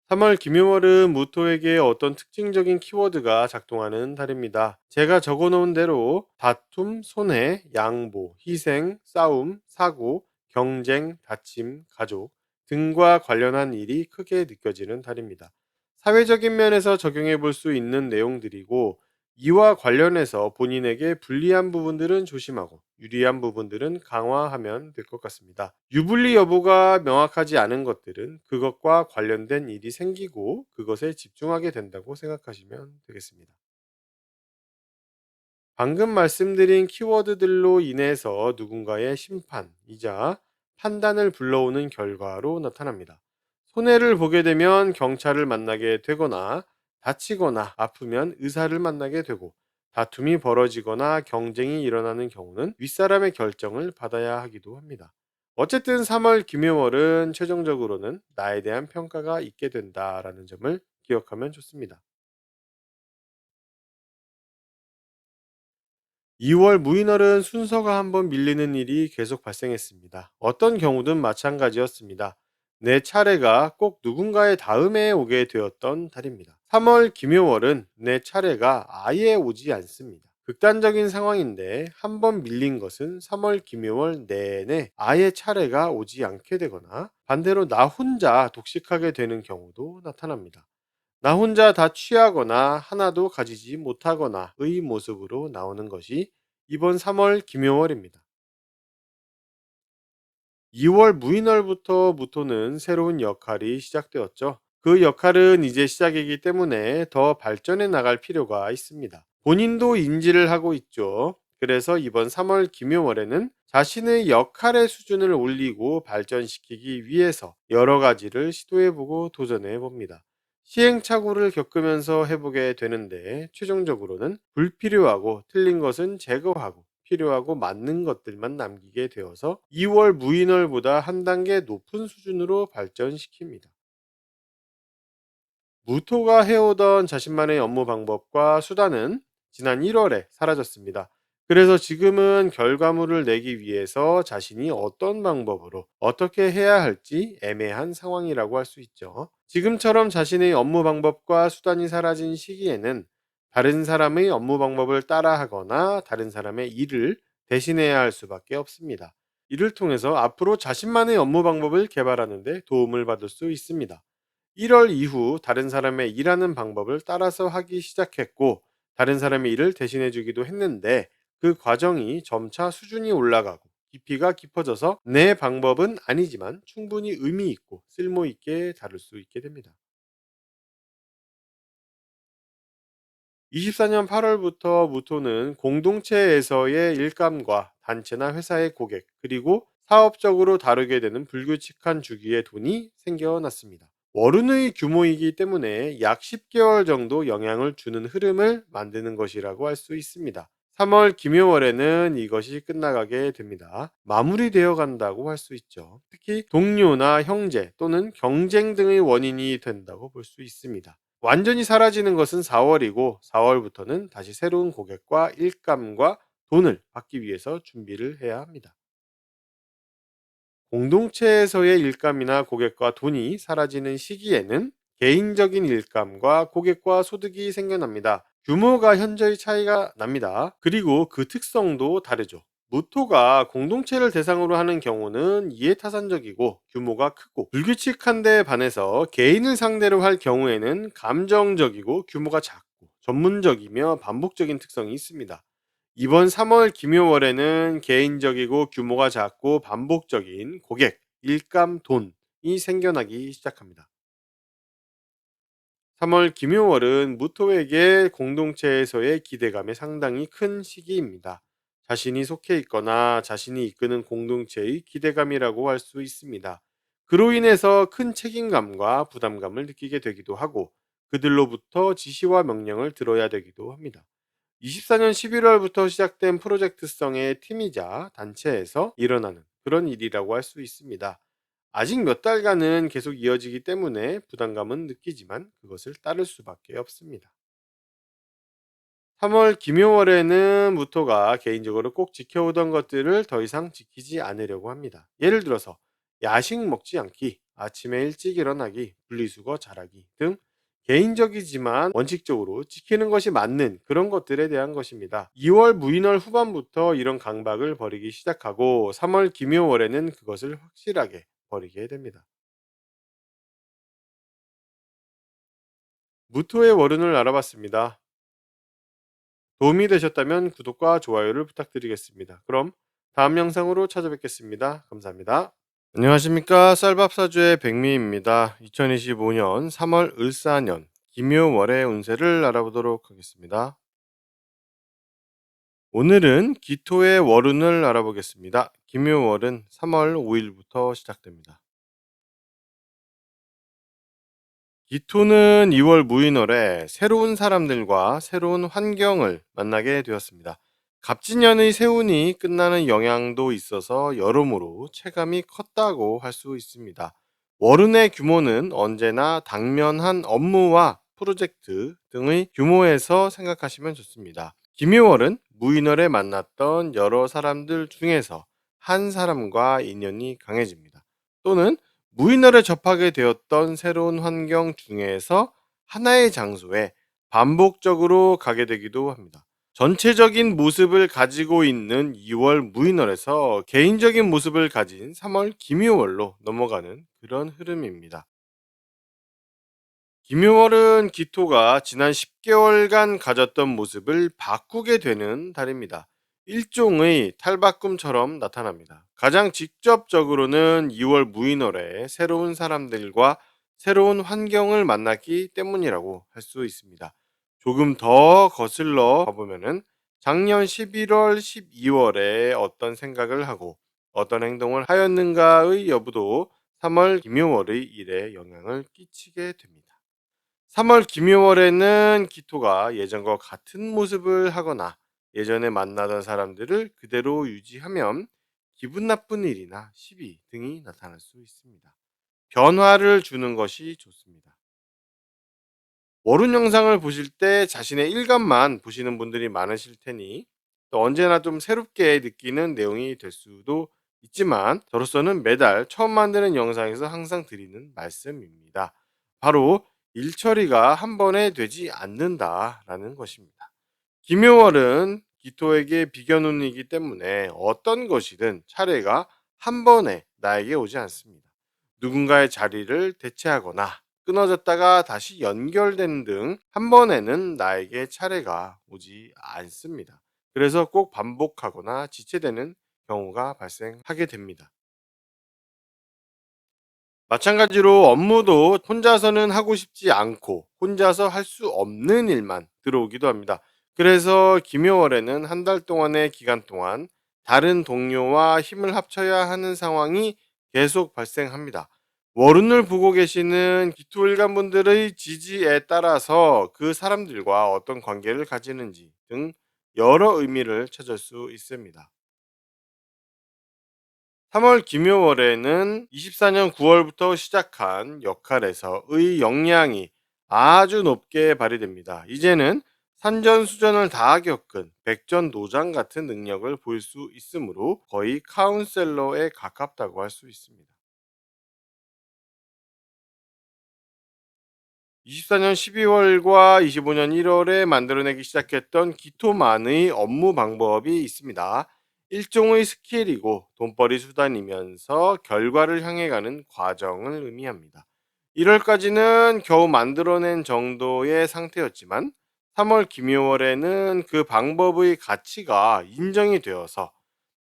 3월 김용월은 무토에게 어떤 특징적인 키워드가 작동하는 달입니다. 제가 적어놓은 대로 다툼, 손해, 양보, 희생, 싸움, 사고, 경쟁, 다짐, 가족 등과 관련한 일이 크게 느껴지는 달입니다. 사회적인 면에서 적용해 볼 수 있는 내용들이고 이와 관련해서 본인에게 불리한 부분들은 조심하고 유리한 부분들은 강화하면 될 것 같습니다. 유불리 여부가 명확하지 않은 것들은 그것과 관련된 일이 생기고 그것에 집중하게 된다고 생각하시면 되겠습니다. 방금 말씀드린 키워드들로 인해서 누군가의 심판이자 판단을 불러오는 결과로 나타납니다. 손해를 보게 되면 경찰을 만나게 되거나 다치거나 아프면 의사를 만나게 되고 다툼이 벌어지거나 경쟁이 일어나는 경우는 윗사람의 결정을 받아야 하기도 합니다. 어쨌든 3월 김효월은 최종적으로는 나에 대한 평가가 있게 된다라는 점을 기억하면 좋습니다. 2월 무인월은 순서가 한번 밀리는 일이 계속 발생했습니다. 어떤 경우든 마찬가지였습니다. 내 차례가 꼭 누군가의 다음에 오게 되었던 달입니다. 3월 김효월은 내 차례가 아예 오지 않습니다. 극단적인 상황인데 한 번 밀린 것은 3월 김효월 내내 아예 차례가 오지 않게 되거나 반대로 나 혼자 독식하게 되는 경우도 나타납니다. 나 혼자 다 취하거나 하나도 가지지 못하거나의 모습으로 나오는 것이 이번 3월 김효월입니다. 2월 무인월부터 무토는 새로운 역할이 시작되었죠. 그 역할은 이제 시작이기 때문에 더 발전해 나갈 필요가 있습니다. 본인도 인지를 하고 있죠. 그래서 이번 3월 김효월에는 자신의 역할의 수준을 올리고 발전시키기 위해서 여러 가지를 시도해보고 도전해봅니다. 시행착오를 겪으면서 해보게 되는데 최종적으로는 불필요하고 틀린 것은 제거하고 필요하고 맞는 것들만 남기게 되어서 2월 무인월보다 한 단계 높은 수준으로 발전시킵니다. 무토가 해오던 자신만의 업무 방법과 수단은 지난 1월에 사라졌습니다. 그래서 지금은 결과물을 내기 위해서 자신이 어떤 방법으로 어떻게 해야 할지 애매한 상황이라고 할 수 있죠. 지금처럼 자신의 업무 방법과 수단이 사라진 시기에는 다른 사람의 업무 방법을 따라하거나 다른 사람의 일을 대신해야 할 수밖에 없습니다. 이를 통해서 앞으로 자신만의 업무 방법을 개발하는 데 도움을 받을 수 있습니다. 1월 이후 다른 사람의 일하는 방법을 따라서 하기 시작했고, 다른 사람의 일을 대신해 주기도 했는데, 그 과정이 점차 수준이 올라가고 깊이가 깊어져서 내 방법은 아니지만 충분히 의미 있고 쓸모 있게 다룰 수 있게 됩니다. 24년 8월부터 무토는 공동체에서의 일감과 단체나 회사의 고객, 그리고 사업적으로 다루게 되는 불규칙한 주기의 돈이 생겨났습니다. 월운의 규모이기 때문에 약 10개월 정도 영향을 주는 흐름을 만드는 것이라고 할 수 있습니다. 3월 김효월에는 이것이 끝나가게 됩니다. 마무리되어 간다고 할 수 있죠. 특히 동료나 형제 또는 경쟁 등의 원인이 된다고 볼 수 있습니다. 완전히 사라지는 것은 4월이고 4월부터는 다시 새로운 고객과 일감과 돈을 받기 위해서 준비를 해야 합니다. 공동체에서의 일감이나 고객과 돈이 사라지는 시기에는 개인적인 일감과 고객과 소득이 생겨납니다. 규모가 현저히 차이가 납니다. 그리고 그 특성도 다르죠. 무토가 공동체를 대상으로 하는 경우는 이해타산적이고 규모가 크고, 불규칙한 데 반해서 개인을 상대로 할 경우에는 감정적이고 규모가 작고 전문적이며 반복적인 특성이 있습니다. 이번 3월 김효월에는 개인적이고 규모가 작고 반복적인 고객, 일감, 돈이 생겨나기 시작합니다. 3월 김효월은 무토에게 공동체에서의 기대감이 상당히 큰 시기입니다. 자신이 속해 있거나 자신이 이끄는 공동체의 기대감이라고 할 수 있습니다. 그로 인해서 큰 책임감과 부담감을 느끼게 되기도 하고, 그들로부터 지시와 명령을 들어야 되기도 합니다. 24년 11월부터 시작된 프로젝트성의 팀이자 단체에서 일어나는 그런 일이라고 할 수 있습니다. 아직 몇 달간은 계속 이어지기 때문에 부담감은 느끼지만 그것을 따를 수밖에 없습니다. 3월 김효월에는 무토가 개인적으로 꼭 지켜오던 것들을 더 이상 지키지 않으려고 합니다. 예를 들어서 야식 먹지 않기, 아침에 일찍 일어나기, 분리수거 잘하기 등 개인적이지만 원칙적으로 지키는 것이 맞는 그런 것들에 대한 것입니다. 2월 무인월 후반부터 이런 강박을 버리기 시작하고 3월 김효월에는 그것을 확실하게 버리게 됩니다. 무토의 월운을 알아봤습니다. 도움이 되셨다면 구독과 좋아요를 부탁드리겠습니다. 그럼 다음 영상으로 찾아뵙겠습니다. 감사합니다. 안녕하십니까. 쌀밥사주의 백미입니다. 2025년 3월 을사년 김묘월의 운세를 알아보도록 하겠습니다. 오늘은 기토의 월운을 알아보겠습니다. 김묘월은 3월 5일부터 시작됩니다. 기토는 2월 무인월에 새로운 사람들과 새로운 환경을 만나게 되었습니다. 갑진년의 세운이 끝나는 영향도 있어서 여러모로 체감이 컸다고 할 수 있습니다. 월운의 규모는 언제나 당면한 업무와 프로젝트 등의 규모에서 생각하시면 좋습니다. 김효월은 무인월에 만났던 여러 사람들 중에서 한 사람과 인연이 강해집니다. 또는 무인월에 접하게 되었던 새로운 환경 중에서 하나의 장소에 반복적으로 가게 되기도 합니다. 전체적인 모습을 가지고 있는 2월 무인월에서 개인적인 모습을 가진 3월 기묘월로 넘어가는 그런 흐름입니다. 기묘월은 기토가 지난 10개월간 가졌던 모습을 바꾸게 되는 달입니다. 일종의 탈바꿈처럼 나타납니다. 가장 직접적으로는 2월 무인월에 새로운 사람들과 새로운 환경을 만났기 때문이라고 할 수 있습니다. 조금 더 거슬러 가보면은 작년 11월, 12월에 어떤 생각을 하고 어떤 행동을 하였는가의 여부도 3월 기묘월의 일에 영향을 끼치게 됩니다. 3월 김효월에는 기토가 예전과 같은 모습을 하거나 예전에 만나던 사람들을 그대로 유지하면 기분 나쁜 일이나 시비 등이 나타날 수 있습니다. 변화를 주는 것이 좋습니다. 월운 영상을 보실 때 자신의 일감만 보시는 분들이 많으실 테니 또 언제나 좀 새롭게 느끼는 내용이 될 수도 있지만 저로서는 매달 처음 만드는 영상에서 항상 드리는 말씀입니다. 바로 일처리가 한 번에 되지 않는다라는 것입니다. 김효월은 기토에게 비견운이기 때문에 어떤 것이든 차례가 한 번에 나에게 오지 않습니다. 누군가의 자리를 대체하거나 끊어졌다가 다시 연결되는 등 한 번에는 나에게 차례가 오지 않습니다. 그래서 꼭 반복하거나 지체되는 경우가 발생하게 됩니다. 마찬가지로 업무도 혼자서는 하고 싶지 않고 혼자서 할 수 없는 일만 들어오기도 합니다. 그래서 김효월에는 한 달 동안의 기간 동안 다른 동료와 힘을 합쳐야 하는 상황이 계속 발생합니다. 월운을 보고 계시는 기토일관분들의 지지에 따라서 그 사람들과 어떤 관계를 가지는지 등 여러 의미를 찾을 수 있습니다. 3월 김효월에는 24년 9월부터 시작한 역할에서의 역량이 아주 높게 발휘됩니다. 이제는 산전수전을 다 겪은 백전노장 같은 능력을 보일 수 있으므로 거의 카운셀러에 가깝다고 할 수 있습니다. 24년 12월과 25년 1월에 만들어내기 시작했던 기토만의 업무 방법이 있습니다. 일종의 스킬이고 돈벌이 수단이면서 결과를 향해 가는 과정을 의미합니다. 1월까지는 겨우 만들어낸 정도의 상태였지만 3월 김효월에는 그 방법의 가치가 인정이 되어서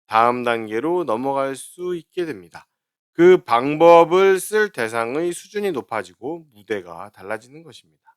다음 단계로 넘어갈 수 있게 됩니다. 그 방법을 쓸 대상의 수준이 높아지고 무대가 달라지는 것입니다.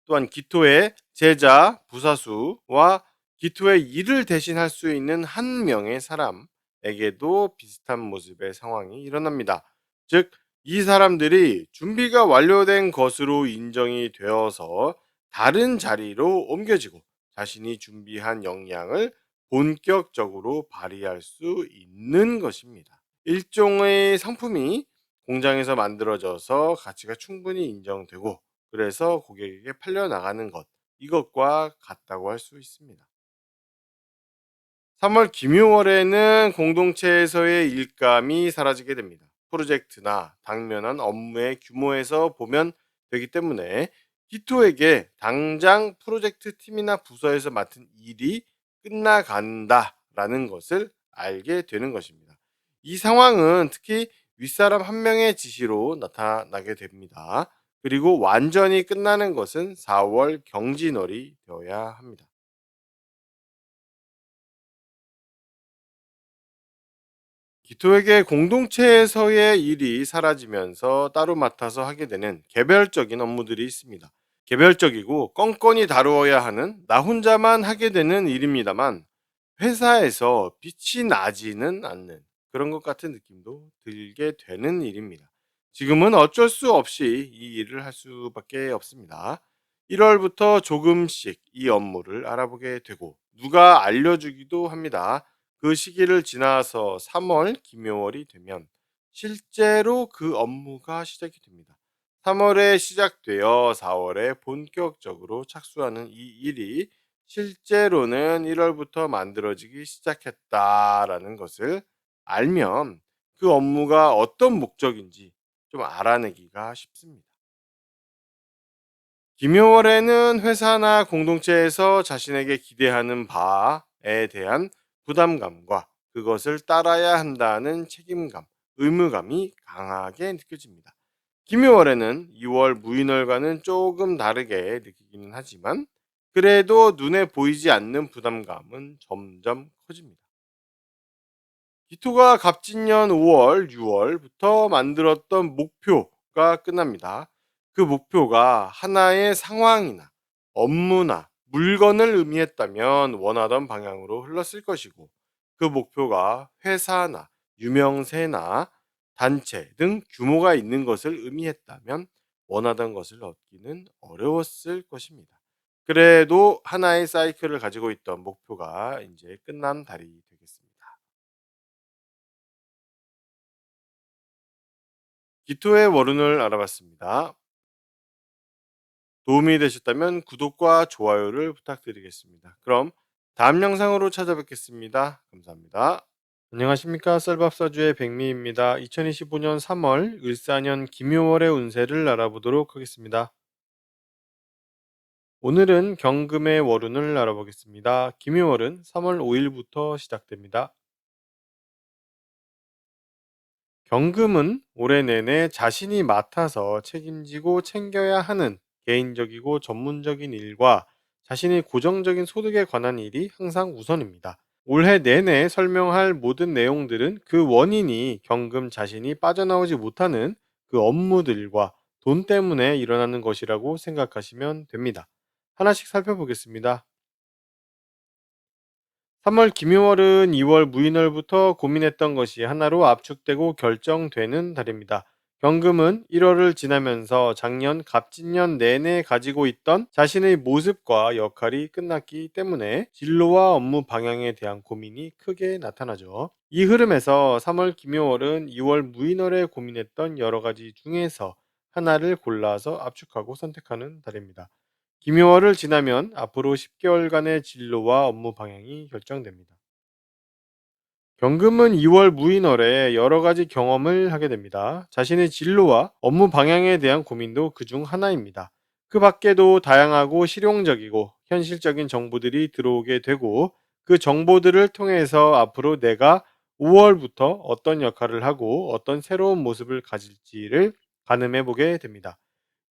또한 기토의 제자, 부사수와 기토의 일을 대신할 수 있는 한 명의 사람에게도 비슷한 모습의 상황이 일어납니다. 즉, 이 사람들이 준비가 완료된 것으로 인정이 되어서 다른 자리로 옮겨지고 자신이 준비한 역량을 본격적으로 발휘할 수 있는 것입니다. 일종의 상품이 공장에서 만들어져서 가치가 충분히 인정되고 그래서 고객에게 팔려나가는 것, 이것과 같다고 할 수 있습니다. 3월 김효월에는 공동체에서의 일감이 사라지게 됩니다. 프로젝트나 당면한 업무의 규모에서 보면 되기 때문에 기토에게 당장 프로젝트 팀이나 부서에서 맡은 일이 끝나간다라는 것을 알게 되는 것입니다. 이 상황은 특히 윗사람 한 명의 지시로 나타나게 됩니다. 그리고 완전히 끝나는 것은 4월 경진월이 되어야 합니다. 기토에게 공동체에서의 일이 사라지면서 따로 맡아서 하게 되는 개별적인 업무들이 있습니다. 개별적이고 껌껌이 다루어야 하는 나 혼자만 하게 되는 일입니다만 회사에서 빛이 나지는 않는 그런 것 같은 느낌도 들게 되는 일입니다. 지금은 어쩔 수 없이 이 일을 할 수밖에 없습니다. 1월부터 조금씩 이 업무를 알아보게 되고 누가 알려주기도 합니다. 그 시기를 지나서 3월, 김효월이 되면 실제로 그 업무가 시작이 됩니다. 3월에 시작되어 4월에 본격적으로 착수하는 이 일이 실제로는 1월부터 만들어지기 시작했다라는 것을 알면 그 업무가 어떤 목적인지 좀 알아내기가 쉽습니다. 김효월에는 회사나 공동체에서 자신에게 기대하는 바에 대한 부담감과 그것을 따라야 한다는 책임감, 의무감이 강하게 느껴집니다. 김효월에는 2월 무인월과는 조금 다르게 느끼기는 하지만 그래도 눈에 보이지 않는 부담감은 점점 커집니다. 기토가 갑진년 5월, 6월부터 만들었던 목표가 끝납니다. 그 목표가 하나의 상황이나 업무나 물건을 의미했다면 원하던 방향으로 흘렀을 것이고, 그 목표가 회사나 유명세나 단체 등 규모가 있는 것을 의미했다면 원하던 것을 얻기는 어려웠을 것입니다. 그래도 하나의 사이클을 가지고 있던 목표가 이제 끝난 달이 되겠습니다. 기토의 월운을 알아봤습니다. 도움이 되셨다면 구독과 좋아요를 부탁드리겠습니다. 그럼 다음 영상으로 찾아뵙겠습니다. 감사합니다. 안녕하십니까. 썰밥서주의 백미입니다. 2025년 3월 을사년 김요월의 운세를 알아보도록 하겠습니다. 오늘은 경금의 월운을 알아보겠습니다. 김요월은 3월 5일부터 시작됩니다. 경금은 올해 내내 자신이 맡아서 책임지고 챙겨야 하는 개인적이고 전문적인 일과 자신의 고정적인 소득에 관한 일이 항상 우선입니다. 올해 내내 설명할 모든 내용들은 그 원인이 경금 자신이 빠져나오지 못하는 그 업무들과 돈 때문에 일어나는 것이라고 생각하시면 됩니다. 하나씩 살펴보겠습니다. 3월 김효월은 2월 무인월부터 고민했던 것이 하나로 압축되고 결정되는 달입니다. 경금은 1월을 지나면서 작년 갑진년 내내 가지고 있던 자신의 모습과 역할이 끝났기 때문에 진로와 업무 방향에 대한 고민이 크게 나타나죠. 이 흐름에서 3월 김효월은 2월 무인월에 고민했던 여러 가지 중에서 하나를 골라서 압축하고 선택하는 달입니다. 김효월을 지나면 앞으로 10개월간의 진로와 업무 방향이 결정됩니다. 경금은 2월 무인월에 여러 가지 경험을 하게 됩니다. 자신의 진로와 업무 방향에 대한 고민도 그중 하나입니다. 그 밖에도 다양하고 실용적이고 현실적인 정보들이 들어오게 되고, 그 정보들을 통해서 앞으로 내가 5월부터 어떤 역할을 하고 어떤 새로운 모습을 가질지를 가늠해 보게 됩니다.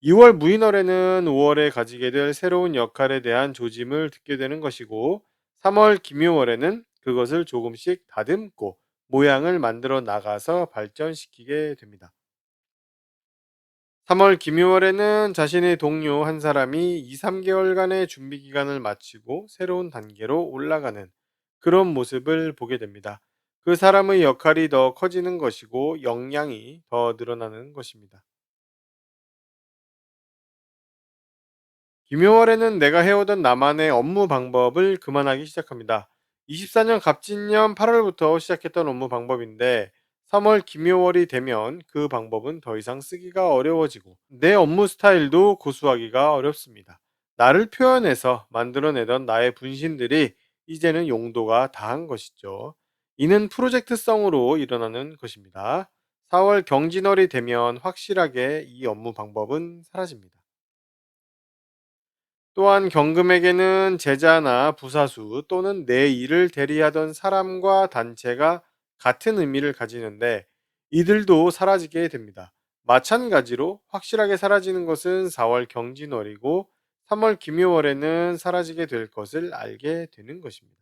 2월 무인월에는 5월에 가지게 될 새로운 역할에 대한 조짐을 듣게 되는 것이고, 3월 김효월에는 그것을 조금씩 다듬고 모양을 만들어 나가서 발전시키게 됩니다. 3월 김효월에는 자신의 동료 한 사람이 2, 3개월간의 준비 기간을 마치고 새로운 단계로 올라가는 그런 모습을 보게 됩니다. 그 사람의 역할이 더 커지는 것이고 역량이 더 늘어나는 것입니다. 김효월에는 내가 해오던 나만의 업무 방법을 그만하기 시작합니다. 24년 갑진년 8월부터 시작했던 업무 방법인데 3월 김효월이 되면 그 방법은 더 이상 쓰기가 어려워지고 내 업무 스타일도 고수하기가 어렵습니다. 나를 표현해서 만들어내던 나의 분신들이 이제는 용도가 다한 것이죠. 이는 프로젝트성으로 일어나는 것입니다. 4월 경진월이 되면 확실하게 이 업무 방법은 사라집니다. 또한 경금에게는 제자나 부사수 또는 내 일을 대리하던 사람과 단체가 같은 의미를 가지는데 이들도 사라지게 됩니다. 마찬가지로 확실하게 사라지는 것은 4월 경진월이고 3월 김효월에는 사라지게 될 것을 알게 되는 것입니다.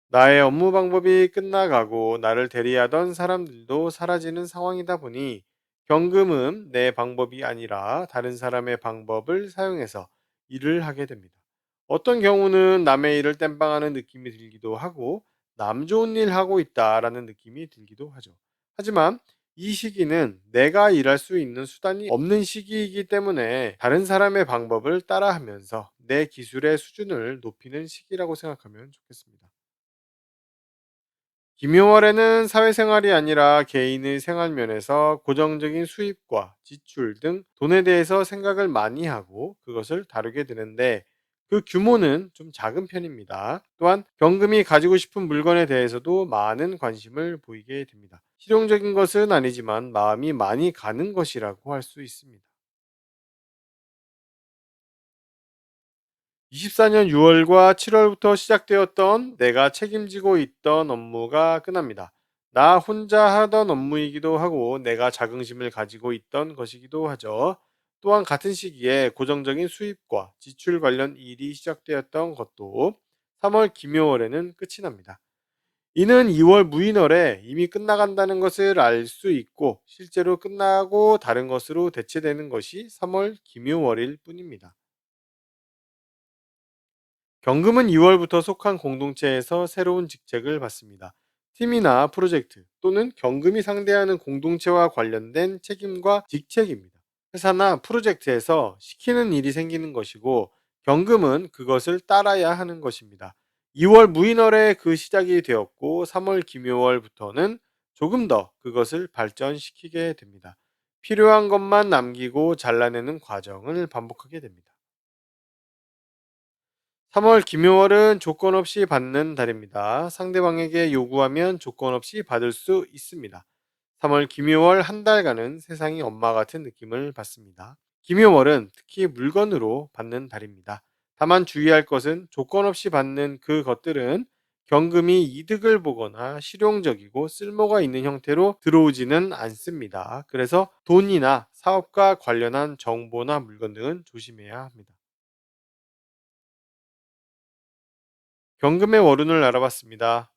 나의 업무 방법이 끝나가고 나를 대리하던 사람들도 사라지는 상황이다 보니 경금은 내 방법이 아니라 다른 사람의 방법을 사용해서 일을 하게 됩니다. 어떤 경우는 남의 일을 땜빵하는 느낌이 들기도 하고 남 좋은 일 하고 있다라는 느낌이 들기도 하죠. 하지만 이 시기는 내가 일할 수 있는 수단이 없는 시기이기 때문에 다른 사람의 방법을 따라하면서 내 기술의 수준을 높이는 시기라고 생각하면 좋겠습니다. 김효월에는 사회생활이 아니라 개인의 생활면에서 고정적인 수입과 지출 등 돈에 대해서 생각을 많이 하고 그것을 다루게 되는데, 그 규모는 좀 작은 편입니다. 또한 경금이 가지고 싶은 물건에 대해서도 많은 관심을 보이게 됩니다. 실용적인 것은 아니지만 마음이 많이 가는 것이라고 할 수 있습니다. 24년 6월과 7월부터 시작되었던 내가 책임지고 있던 업무가 끝납니다. 나 혼자 하던 업무이기도 하고 내가 자긍심을 가지고 있던 것이기도 하죠. 또한 같은 시기에 고정적인 수입과 지출 관련 일이 시작되었던 것도 3월 김효월에는 끝이 납니다. 이는 2월 무인월에 이미 끝나간다는 것을 알 수 있고 실제로 끝나고 다른 것으로 대체되는 것이 3월 김효월일 뿐입니다. 경금은 2월부터 속한 공동체에서 새로운 직책을 받습니다. 팀이나 프로젝트 또는 경금이 상대하는 공동체와 관련된 책임과 직책입니다. 회사나 프로젝트에서 시키는 일이 생기는 것이고 경금은 그것을 따라야 하는 것입니다. 2월 무인월에 그 시작이 되었고 3월 김요월부터는 조금 더 그것을 발전시키게 됩니다. 필요한 것만 남기고 잘라내는 과정을 반복하게 됩니다. 3월 김요월은 조건 없이 받는 달입니다. 상대방에게 요구하면 조건 없이 받을 수 있습니다. 3월 김요월 한 달간은 세상이 엄마 같은 느낌을 받습니다. 김요월은 특히 물건으로 받는 달입니다. 다만 주의할 것은 조건 없이 받는 그 것들은 경금이 이득을 보거나 실용적이고 쓸모가 있는 형태로 들어오지는 않습니다. 그래서 돈이나 사업과 관련한 정보나 물건 등은 조심해야 합니다. 경금의 월운을 알아봤습니다.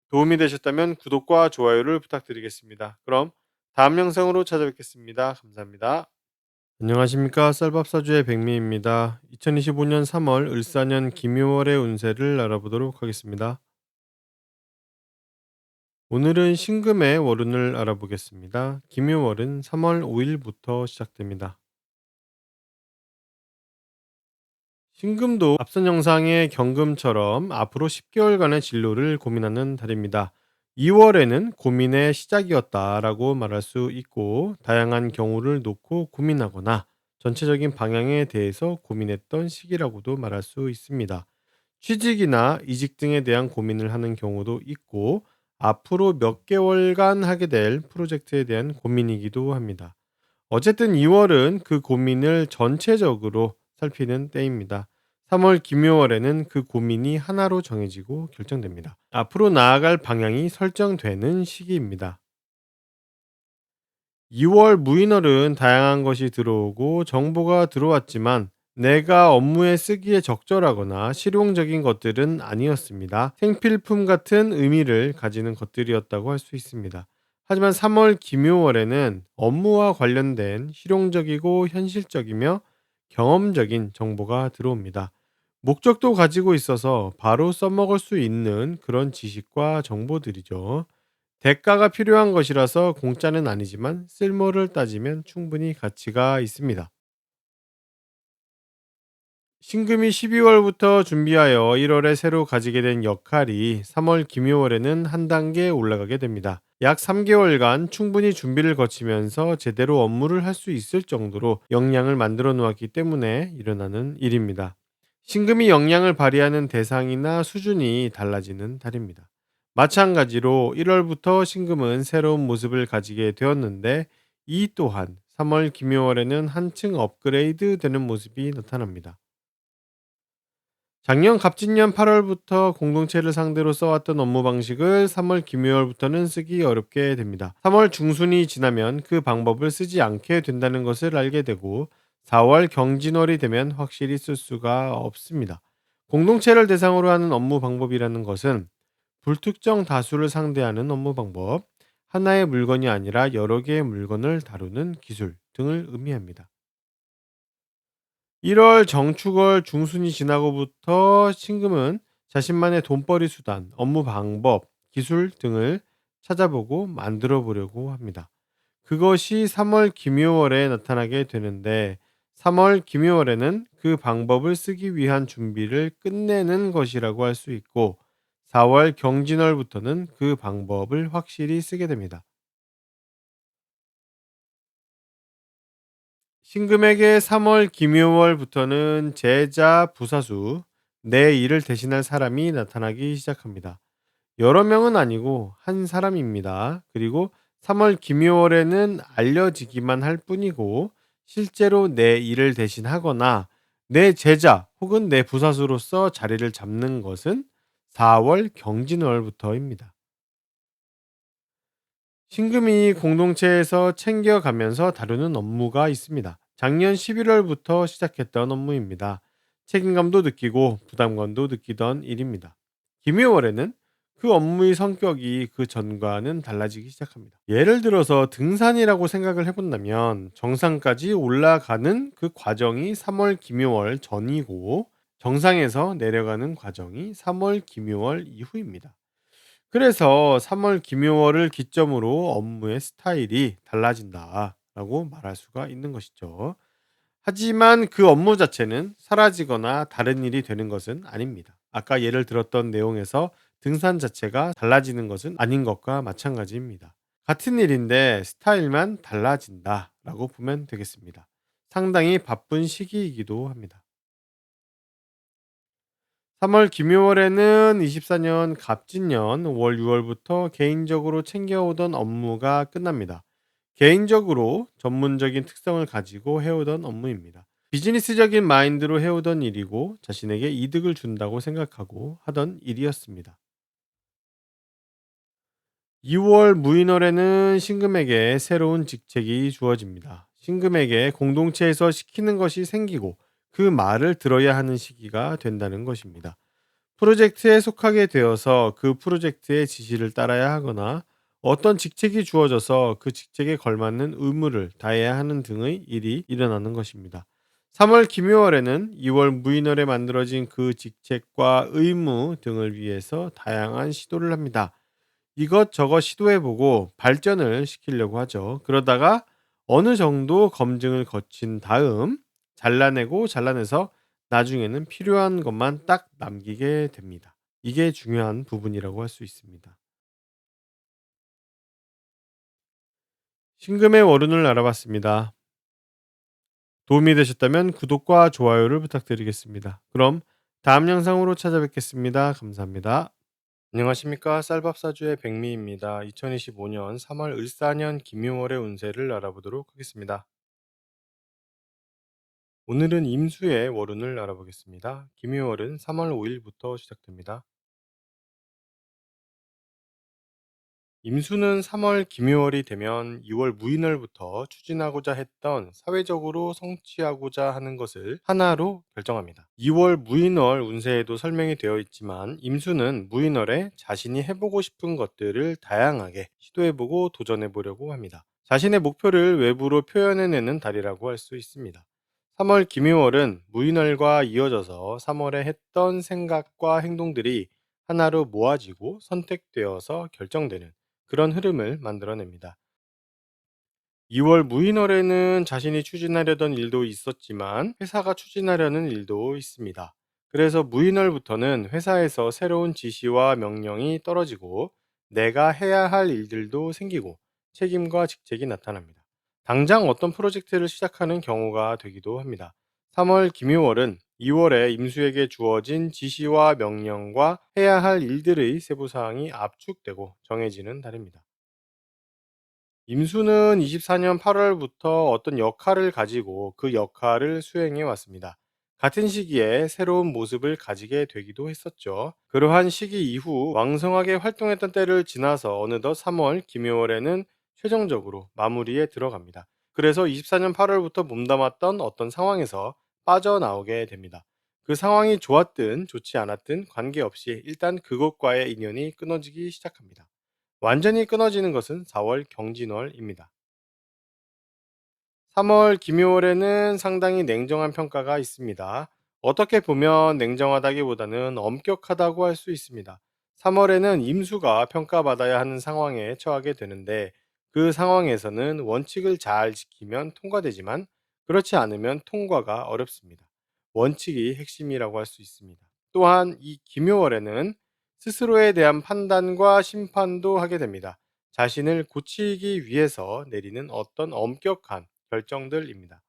도움이 되셨다면 구독과 좋아요를 부탁드리겠습니다. 그럼 다음 영상으로 찾아뵙겠습니다. 감사합니다. 안녕하십니까. 쌀밥사주의 백미입니다. 2025년 3월 을사년 김요월의 운세를 알아보도록 하겠습니다. 오늘은 신금의 월운을 알아보겠습니다. 김요월은 3월 5일부터 시작됩니다. 신금도 앞선 영상의 경금처럼 앞으로 10개월간의 진로를 고민하는 달입니다. 2월에는 고민의 시작이었다라고 말할 수 있고 다양한 경우를 놓고 고민하거나 전체적인 방향에 대해서 고민했던 시기라고도 말할 수 있습니다. 취직이나 이직 등에 대한 고민을 하는 경우도 있고 앞으로 몇 개월간 하게 될 프로젝트에 대한 고민이기도 합니다. 어쨌든 2월은 그 고민을 전체적으로 살피는 때입니다. 3월 김요월에는 그 고민이 하나로 정해지고 결정됩니다. 앞으로 나아갈 방향이 설정되는 시기입니다. 2월 무인월은 다양한 것이 들어오고 정보가 들어왔지만 내가 업무에 쓰기에 적절하거나 실용적인 것들은 아니었습니다. 생필품 같은 의미를 가지는 것들이었다고 할 수 있습니다. 하지만 3월 김요월에는 업무와 관련된 실용적이고 현실적이며 경험적인 정보가 들어옵니다. 목적도 가지고 있어서 바로 써먹을 수 있는 그런 지식과 정보들이죠. 대가가 필요한 것이라서 공짜는 아니지만 쓸모를 따지면 충분히 가치가 있습니다. 신금이 12월부터 준비하여 1월에 새로 가지게 된 역할이 3월 김요월에는 한 단계 올라가게 됩니다. 약 3개월간 충분히 준비를 거치면서 제대로 업무를 할 수 있을 정도로 역량을 만들어 놓았기 때문에 일어나는 일입니다. 신금이 역량을 발휘하는 대상이나 수준이 달라지는 달입니다. 마찬가지로 1월부터 신금은 새로운 모습을 가지게 되었는데 이 또한 3월 김요월에는 한층 업그레이드 되는 모습이 나타납니다. 작년 갑진년 8월부터 공동체를 상대로 써왔던 업무 방식을 3월 김요월부터는 쓰기 어렵게 됩니다. 3월 중순이 지나면 그 방법을 쓰지 않게 된다는 것을 알게 되고 4월 경진월이 되면 확실히 쓸 수가 없습니다. 공동체를 대상으로 하는 업무 방법이라는 것은 불특정 다수를 상대하는 업무 방법, 하나의 물건이 아니라 여러 개의 물건을 다루는 기술 등을 의미합니다. 1월 정축월 중순이 지나고부터 신금은 자신만의 돈벌이 수단, 업무 방법, 기술 등을 찾아보고 만들어 보려고 합니다. 그것이 3월 김요월에 나타나게 되는데 3월 김요월에는 그 방법을 쓰기 위한 준비를 끝내는 것이라고 할 수 있고 4월 경진월부터는 그 방법을 확실히 쓰게 됩니다. 신금에게 3월 김요월부터는 제자, 부사수, 내 일을 대신할 사람이 나타나기 시작합니다. 여러 명은 아니고 한 사람입니다. 그리고 3월 김요월에는 알려지기만 할 뿐이고 실제로 내 일을 대신하거나 내 제자 혹은 내 부사수로서 자리를 잡는 것은 4월 경진월부터입니다. 신금이 공동체에서 챙겨가면서 다루는 업무가 있습니다. 작년 11월부터 시작했던 업무입니다. 책임감도 느끼고 부담감도 느끼던 일입니다. 김해월에는 그 업무의 성격이 그 전과는 달라지기 시작합니다. 예를 들어서 등산이라고 생각을 해본다면 정상까지 올라가는 그 과정이 3월 김해월 전이고 정상에서 내려가는 과정이 3월 김해월 이후입니다. 그래서 3월 김요월을 기점으로 업무의 스타일이 달라진다라고 말할 수가 있는 것이죠. 하지만 그 업무 자체는 사라지거나 다른 일이 되는 것은 아닙니다. 아까 예를 들었던 내용에서 등산 자체가 달라지는 것은 아닌 것과 마찬가지입니다. 같은 일인데 스타일만 달라진다라고 보면 되겠습니다. 상당히 바쁜 시기이기도 합니다. 3월 김요월에는 24년 갑진년 5월 6월부터 개인적으로 챙겨오던 업무가 끝납니다. 개인적으로 전문적인 특성을 가지고 해오던 업무입니다. 비즈니스적인 마인드로 해오던 일이고 자신에게 이득을 준다고 생각하고 하던 일이었습니다. 2월 무인월에는 신금에게 새로운 직책이 주어집니다. 신금에게 공동체에서 시키는 것이 생기고 그 말을 들어야 하는 시기가 된다는 것입니다. 프로젝트에 속하게 되어서 그 프로젝트의 지시를 따라야 하거나 어떤 직책이 주어져서 그 직책에 걸맞는 의무를 다해야 하는 등의 일이 일어나는 것입니다. 3월 김요월에는 2월 무인월에 만들어진 그 직책과 의무 등을 위해서 다양한 시도를 합니다. 이것저것 시도해보고 발전을 시키려고 하죠. 그러다가 어느 정도 검증을 거친 다음 잘라내서 나중에는 필요한 것만 딱 남기게 됩니다. 이게 중요한 부분이라고 할 수 있습니다. 신금의 월운을 알아봤습니다. 도움이 되셨다면 구독과 좋아요를 부탁드리겠습니다. 그럼 다음 영상으로 찾아뵙겠습니다. 감사합니다. 안녕하십니까, 쌀밥사주의 백미입니다. 2025년 3월 을사년 김유월의 운세를 알아보도록 하겠습니다. 오늘은 임수의 월운을 알아보겠습니다. 김유월은 3월 5일부터 시작됩니다. 임수는 3월 김유월이 되면 2월 무인월부터 추진하고자 했던 사회적으로 성취하고자 하는 것을 하나로 결정합니다. 2월 무인월 운세에도 설명이 되어 있지만 임수는 무인월에 자신이 해보고 싶은 것들을 다양하게 시도해보고 도전해보려고 합니다. 자신의 목표를 외부로 표현해내는 달이라고 할 수 있습니다. 3월 김유월은 무인월과 이어져서 3월에 했던 생각과 행동들이 하나로 모아지고 선택되어서 결정되는 그런 흐름을 만들어냅니다. 2월 무인월에는 자신이 추진하려던 일도 있었지만 회사가 추진하려는 일도 있습니다. 그래서 무인월부터는 회사에서 새로운 지시와 명령이 떨어지고 내가 해야 할 일들도 생기고 책임과 직책이 나타납니다. 당장 어떤 프로젝트를 시작하는 경우가 되기도 합니다. 3월 김유월은 2월에 임수에게 주어진 지시와 명령과 해야 할 일들의 세부사항이 압축되고 정해지는 달입니다. 임수는 24년 8월부터 어떤 역할을 가지고 그 역할을 수행해 왔습니다. 같은 시기에 새로운 모습을 가지게 되기도 했었죠. 그러한 시기 이후 왕성하게 활동했던 때를 지나서 어느덧 3월, 김효월에는 최종적으로 마무리에 들어갑니다. 그래서 24년 8월부터 몸담았던 어떤 상황에서 빠져나오게 됩니다. 그 상황이 좋았든 좋지 않았든 관계없이 일단 그것과의 인연이 끊어지기 시작합니다. 완전히 끊어지는 것은 4월 경진월입니다. 3월 김요월에는 상당히 냉정한 평가가 있습니다. 어떻게 보면 냉정하다기보다는 엄격하다고 할 수 있습니다. 3월에는 임수가 평가받아야 하는 상황에 처하게 되는데 그 상황에서는 원칙을 잘 지키면 통과되지만 그렇지 않으면 통과가 어렵습니다. 원칙이 핵심이라고 할 수 있습니다. 또한 이 김요월에는 스스로에 대한 판단과 심판도 하게 됩니다. 자신을 고치기 위해서 내리는 어떤 엄격한 결정들입니다.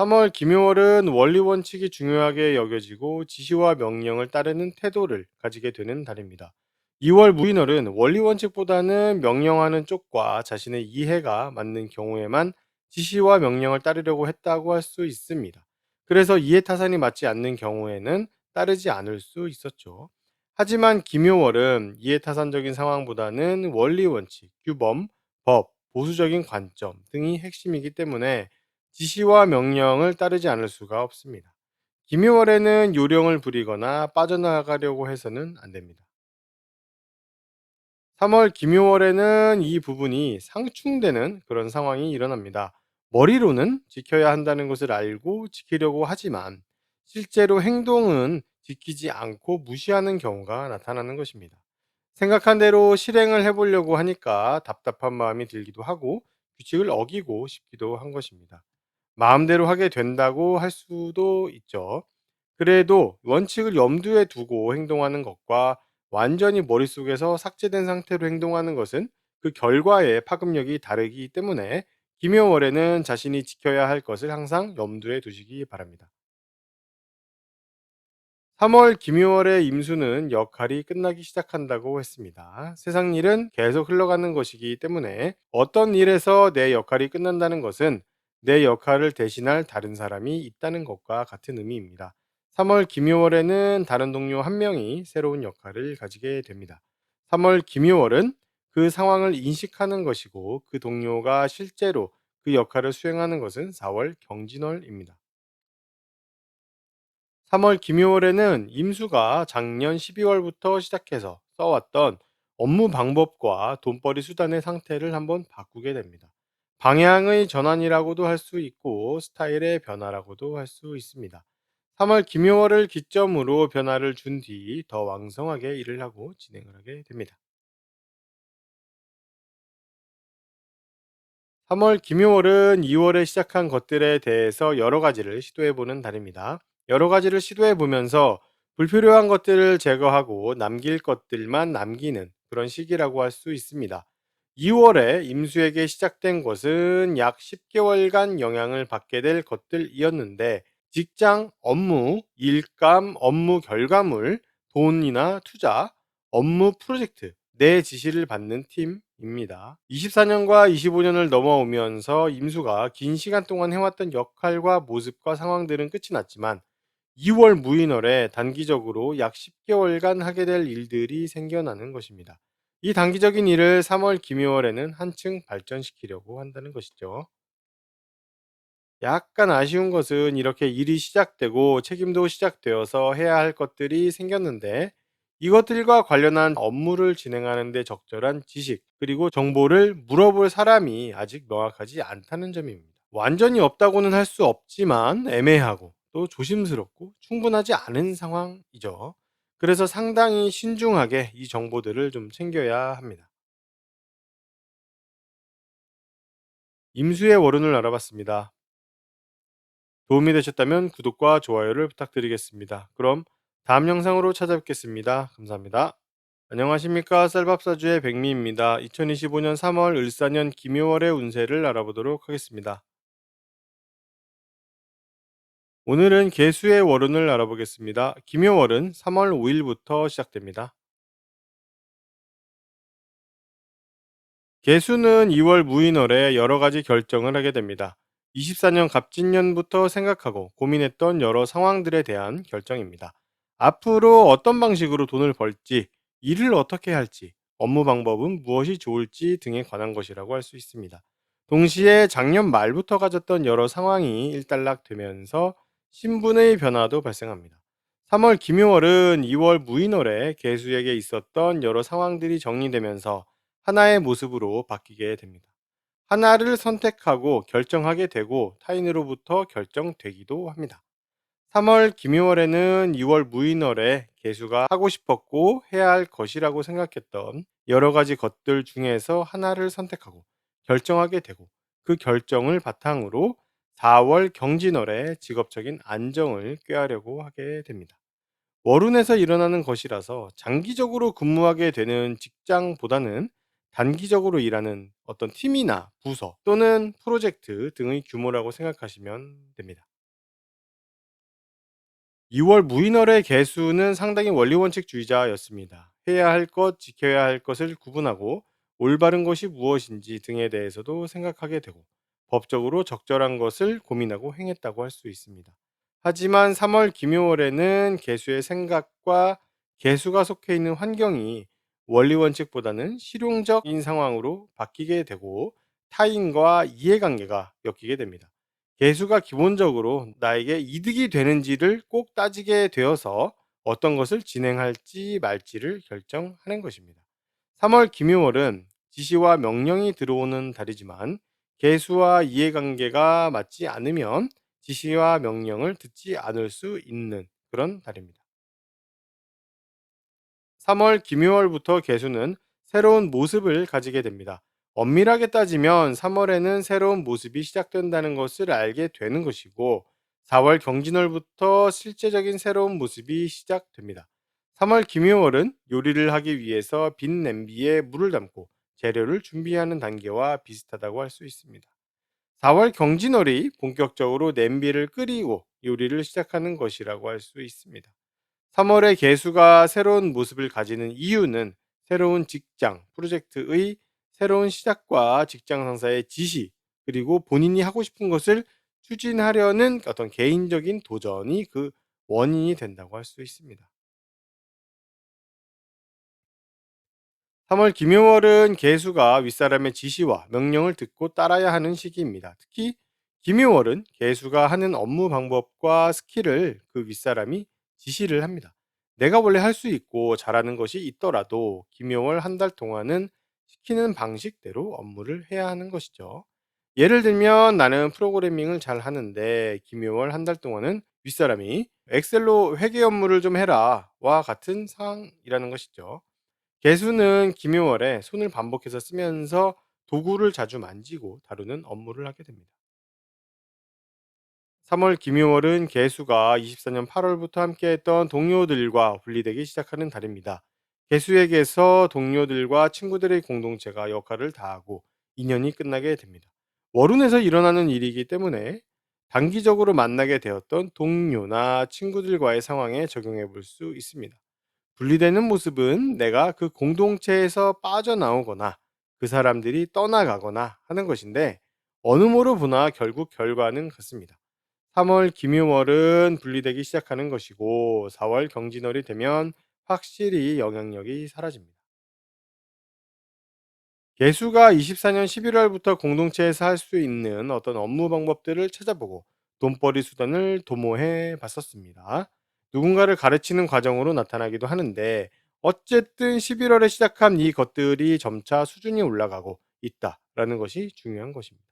3월 김효월은 원리 원칙이 중요하게 여겨지고 지시와 명령을 따르는 태도를 가지게 되는 달입니다. 2월 무인월은 원리 원칙보다는 명령하는 쪽과 자신의 이해가 맞는 경우에만 지시와 명령을 따르려고 했다고 할 수 있습니다. 그래서 이해타산이 맞지 않는 경우에는 따르지 않을 수 있었죠. 하지만 김효월은 이해타산적인 상황보다는 원리 원칙, 규범, 법, 보수적인 관점 등이 핵심이기 때문에 지시와 명령을 따르지 않을 수가 없습니다. 김효월에는 요령을 부리거나 빠져나가려고 해서는 안 됩니다. 3월 김효월에는 이 부분이 상충되는 그런 상황이 일어납니다. 머리로는 지켜야 한다는 것을 알고 지키려고 하지만 실제로 행동은 지키지 않고 무시하는 경우가 나타나는 것입니다. 생각한 대로 실행을 해보려고 하니까 답답한 마음이 들기도 하고 규칙을 어기고 싶기도 한 것입니다. 마음대로 하게 된다고 할 수도 있죠. 그래도 원칙을 염두에 두고 행동하는 것과 완전히 머릿속에서 삭제된 상태로 행동하는 것은 그 결과의 파급력이 다르기 때문에 김효월에는 자신이 지켜야 할 것을 항상 염두에 두시기 바랍니다. 3월 김효월의 임수는 역할이 끝나기 시작한다고 했습니다. 세상 일은 계속 흘러가는 것이기 때문에 어떤 일에서 내 역할이 끝난다는 것은 내 역할을 대신할 다른 사람이 있다는 것과 같은 의미입니다. 3월 김효월에는 다른 동료 한 명이 새로운 역할을 가지게 됩니다. 3월 김효월은 그 상황을 인식하는 것이고 그 동료가 실제로 그 역할을 수행하는 것은 4월 경진월입니다. 3월 김효월에는 임수가 작년 12월부터 시작해서 써왔던 업무 방법과 돈벌이 수단의 상태를 한번 바꾸게 됩니다. 방향의 전환이라고도 할 수 있고 스타일의 변화라고도 할 수 있습니다. 3월 김효월을 기점으로 변화를 준 뒤 더 왕성하게 일을 하고 진행을 하게 됩니다. 3월 김효월은 2월에 시작한 것들에 대해서 여러 가지를 시도해 보는 달입니다. 여러 가지를 시도해 보면서 불필요한 것들을 제거하고 남길 것들만 남기는 그런 시기라고 할 수 있습니다. 2월에 임수에게 시작된 것은 약 10개월간 영향을 받게 될 것들이었는데 직장, 업무, 일감, 업무 결과물, 돈이나 투자, 업무 프로젝트, 내 지시를 받는 팀입니다. 24년과 25년을 넘어오면서 임수가 긴 시간 동안 해왔던 역할과 모습과 상황들은 끝이 났지만 2월 무인월에 단기적으로 약 10개월간 하게 될 일들이 생겨나는 것입니다. 이 단기적인 일을 3월 김효월에는 한층 발전시키려고 한다는 것이죠. 약간 아쉬운 것은 이렇게 일이 시작되고 책임도 시작되어서 해야 할 것들이 생겼는데 이것들과 관련한 업무를 진행하는 데 적절한 지식 그리고 정보를 물어볼 사람이 아직 명확하지 않다는 점입니다. 완전히 없다고는 할 수 없지만 애매하고 또 조심스럽고 충분하지 않은 상황이죠. 그래서 상당히 신중하게 이 정보들을 좀 챙겨야 합니다. 임수의 월운을 알아봤습니다. 도움이 되셨다면 구독과 좋아요를 부탁드리겠습니다. 그럼 다음 영상으로 찾아뵙겠습니다. 감사합니다. 안녕하십니까. 쌀밥사주의 백미입니다. 2025년 3월 을사년 김효월의 운세를 알아보도록 하겠습니다. 오늘은 개수의 월운을 알아보겠습니다. 김효월은 3월 5일부터 시작됩니다. 개수는 2월 무인월에 여러 가지 결정을 하게 됩니다. 24년 갑진년부터 생각하고 고민했던 여러 상황들에 대한 결정입니다. 앞으로 어떤 방식으로 돈을 벌지, 일을 어떻게 할지, 업무 방법은 무엇이 좋을지 등에 관한 것이라고 할 수 있습니다. 동시에 작년 말부터 가졌던 여러 상황이 일단락 되면서 신분의 변화도 발생합니다. 3월 김효월은 2월 무인월에 개수에게 있었던 여러 상황들이 정리되면서 하나의 모습으로 바뀌게 됩니다. 하나를 선택하고 결정하게 되고 타인으로부터 결정되기도 합니다. 3월 김효월에는 2월 무인월에 개수가 하고 싶었고 해야 할 것이라고 생각했던 여러 가지 것들 중에서 하나를 선택하고 결정하게 되고 그 결정을 바탕으로 4월 경진월에 직업적인 안정을 꾀하려고 하게 됩니다. 월운에서 일어나는 것이라서 장기적으로 근무하게 되는 직장보다는 단기적으로 일하는 어떤 팀이나 부서 또는 프로젝트 등의 규모라고 생각하시면 됩니다. 2월 무인월의 개수는 상당히 원리원칙주의자였습니다. 해야 할 것, 지켜야 할 것을 구분하고 올바른 것이 무엇인지 등에 대해서도 생각하게 되고 법적으로 적절한 것을 고민하고 행했다고 할 수 있습니다. 하지만 3월 김효월에는 개수의 생각과 개수가 속해 있는 환경이 원리원칙보다는 실용적인 상황으로 바뀌게 되고 타인과 이해관계가 엮이게 됩니다. 개수가 기본적으로 나에게 이득이 되는지를 꼭 따지게 되어서 어떤 것을 진행할지 말지를 결정하는 것입니다. 3월 김효월은 지시와 명령이 들어오는 달이지만 개수와 이해관계가 맞지 않으면 지시와 명령을 듣지 않을 수 있는 그런 달입니다. 3월 김효월부터 개수는 새로운 모습을 가지게 됩니다. 엄밀하게 따지면 3월에는 새로운 모습이 시작된다는 것을 알게 되는 것이고 4월 경진월부터 실제적인 새로운 모습이 시작됩니다. 3월 김효월은 요리를 하기 위해서 빈 냄비에 물을 담고 재료를 준비하는 단계와 비슷하다고 할 수 있습니다. 4월 경진월이 본격적으로 냄비를 끓이고 요리를 시작하는 것이라고 할 수 있습니다. 3월에 개수가 새로운 모습을 가지는 이유는 새로운 직장, 프로젝트의 새로운 시작과 직장 상사의 지시, 그리고 본인이 하고 싶은 것을 추진하려는 어떤 개인적인 도전이 그 원인이 된다고 할 수 있습니다. 3월 김효월은 개수가 윗사람의 지시와 명령을 듣고 따라야 하는 시기입니다. 특히 김효월은 개수가 하는 업무 방법과 스킬을 그 윗사람이 지시를 합니다. 내가 원래 할 수 있고 잘하는 것이 있더라도 김효월 한 달 동안은 시키는 방식대로 업무를 해야 하는 것이죠. 예를 들면 나는 프로그래밍을 잘 하는데 김효월 한 달 동안은 윗사람이 엑셀로 회계 업무를 좀 해라 와 같은 상황이라는 것이죠. 개수는 기묘월에 손을 반복해서 쓰면서 도구를 자주 만지고 다루는 업무를 하게 됩니다. 3월 기묘월은 개수가 24년 8월부터 함께했던 동료들과 분리되기 시작하는 달입니다. 개수에게서 동료들과 친구들의 공동체가 역할을 다하고 인연이 끝나게 됩니다. 월운에서 일어나는 일이기 때문에 단기적으로 만나게 되었던 동료나 친구들과의 상황에 적용해 볼 수 있습니다. 분리되는 모습은 내가 그 공동체에서 빠져나오거나 그 사람들이 떠나가거나 하는 것인데 어느 모로 보나 결국 결과는 같습니다. 3월 김유월은 분리되기 시작하는 것이고 4월 경진월이 되면 확실히 영향력이 사라집니다. 개수가 24년 11월부터 공동체에서 할 수 있는 어떤 업무 방법들을 찾아보고 돈벌이 수단을 도모해 봤었습니다. 누군가를 가르치는 과정으로 나타나기도 하는데 어쨌든 11월에 시작한 이 것들이 점차 수준이 올라가고 있다라는 것이 중요한 것입니다.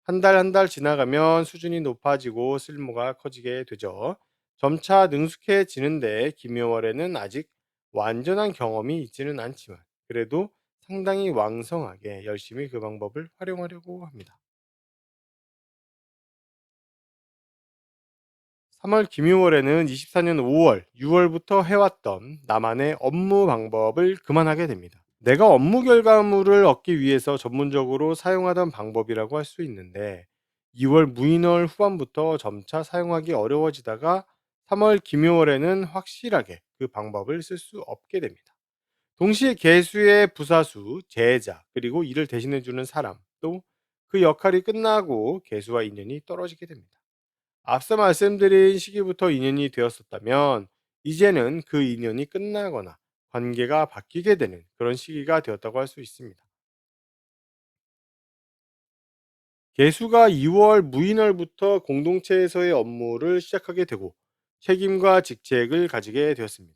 한 달 한 달 지나가면 수준이 높아지고 쓸모가 커지게 되죠. 점차 능숙해지는데 김효월에는 아직 완전한 경험이 있지는 않지만 그래도 상당히 왕성하게 열심히 그 방법을 활용하려고 합니다. 3월 김효월에는 24년 5월, 6월부터 해왔던 나만의 업무 방법을 그만하게 됩니다. 내가 업무 결과물을 얻기 위해서 전문적으로 사용하던 방법이라고 할 수 있는데 2월 무인월 후반부터 점차 사용하기 어려워지다가 3월 김효월에는 확실하게 그 방법을 쓸 수 없게 됩니다. 동시에 개수의 부사수, 제자, 그리고 이를 대신해 주는 사람, 또 그 역할이 끝나고 개수와 인연이 떨어지게 됩니다. 앞서 말씀드린 시기부터 인연이 되었었다면 이제는 그 인연이 끝나거나 관계가 바뀌게 되는 그런 시기가 되었다고 할 수 있습니다. 개수가 2월 무인월부터 공동체에서의 업무를 시작하게 되고 책임과 직책을 가지게 되었습니다.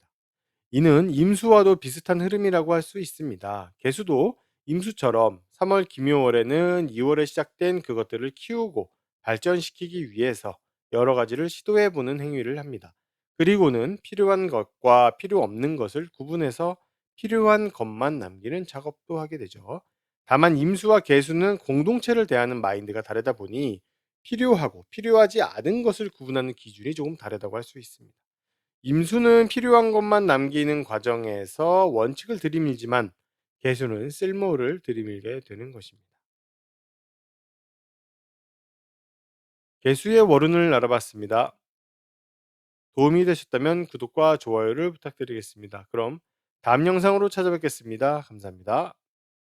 이는 임수와도 비슷한 흐름이라고 할 수 있습니다. 개수도 임수처럼 3월 김효월에는 2월에 시작된 그것들을 키우고 발전시키기 위해서 여러 가지를 시도해 보는 행위를 합니다. 그리고는 필요한 것과 필요 없는 것을 구분해서 필요한 것만 남기는 작업도 하게 되죠. 다만 임수와 개수는 공동체를 대하는 마인드가 다르다 보니 필요하고 필요하지 않은 것을 구분하는 기준이 조금 다르다고 할 수 있습니다. 임수는 필요한 것만 남기는 과정에서 원칙을 들이밀지만 개수는 쓸모를 들이밀게 되는 것입니다. 개수의 월운을 알아봤습니다. 도움이 되셨다면 구독과 좋아요를 부탁드리겠습니다. 그럼 다음 영상으로 찾아뵙겠습니다. 감사합니다.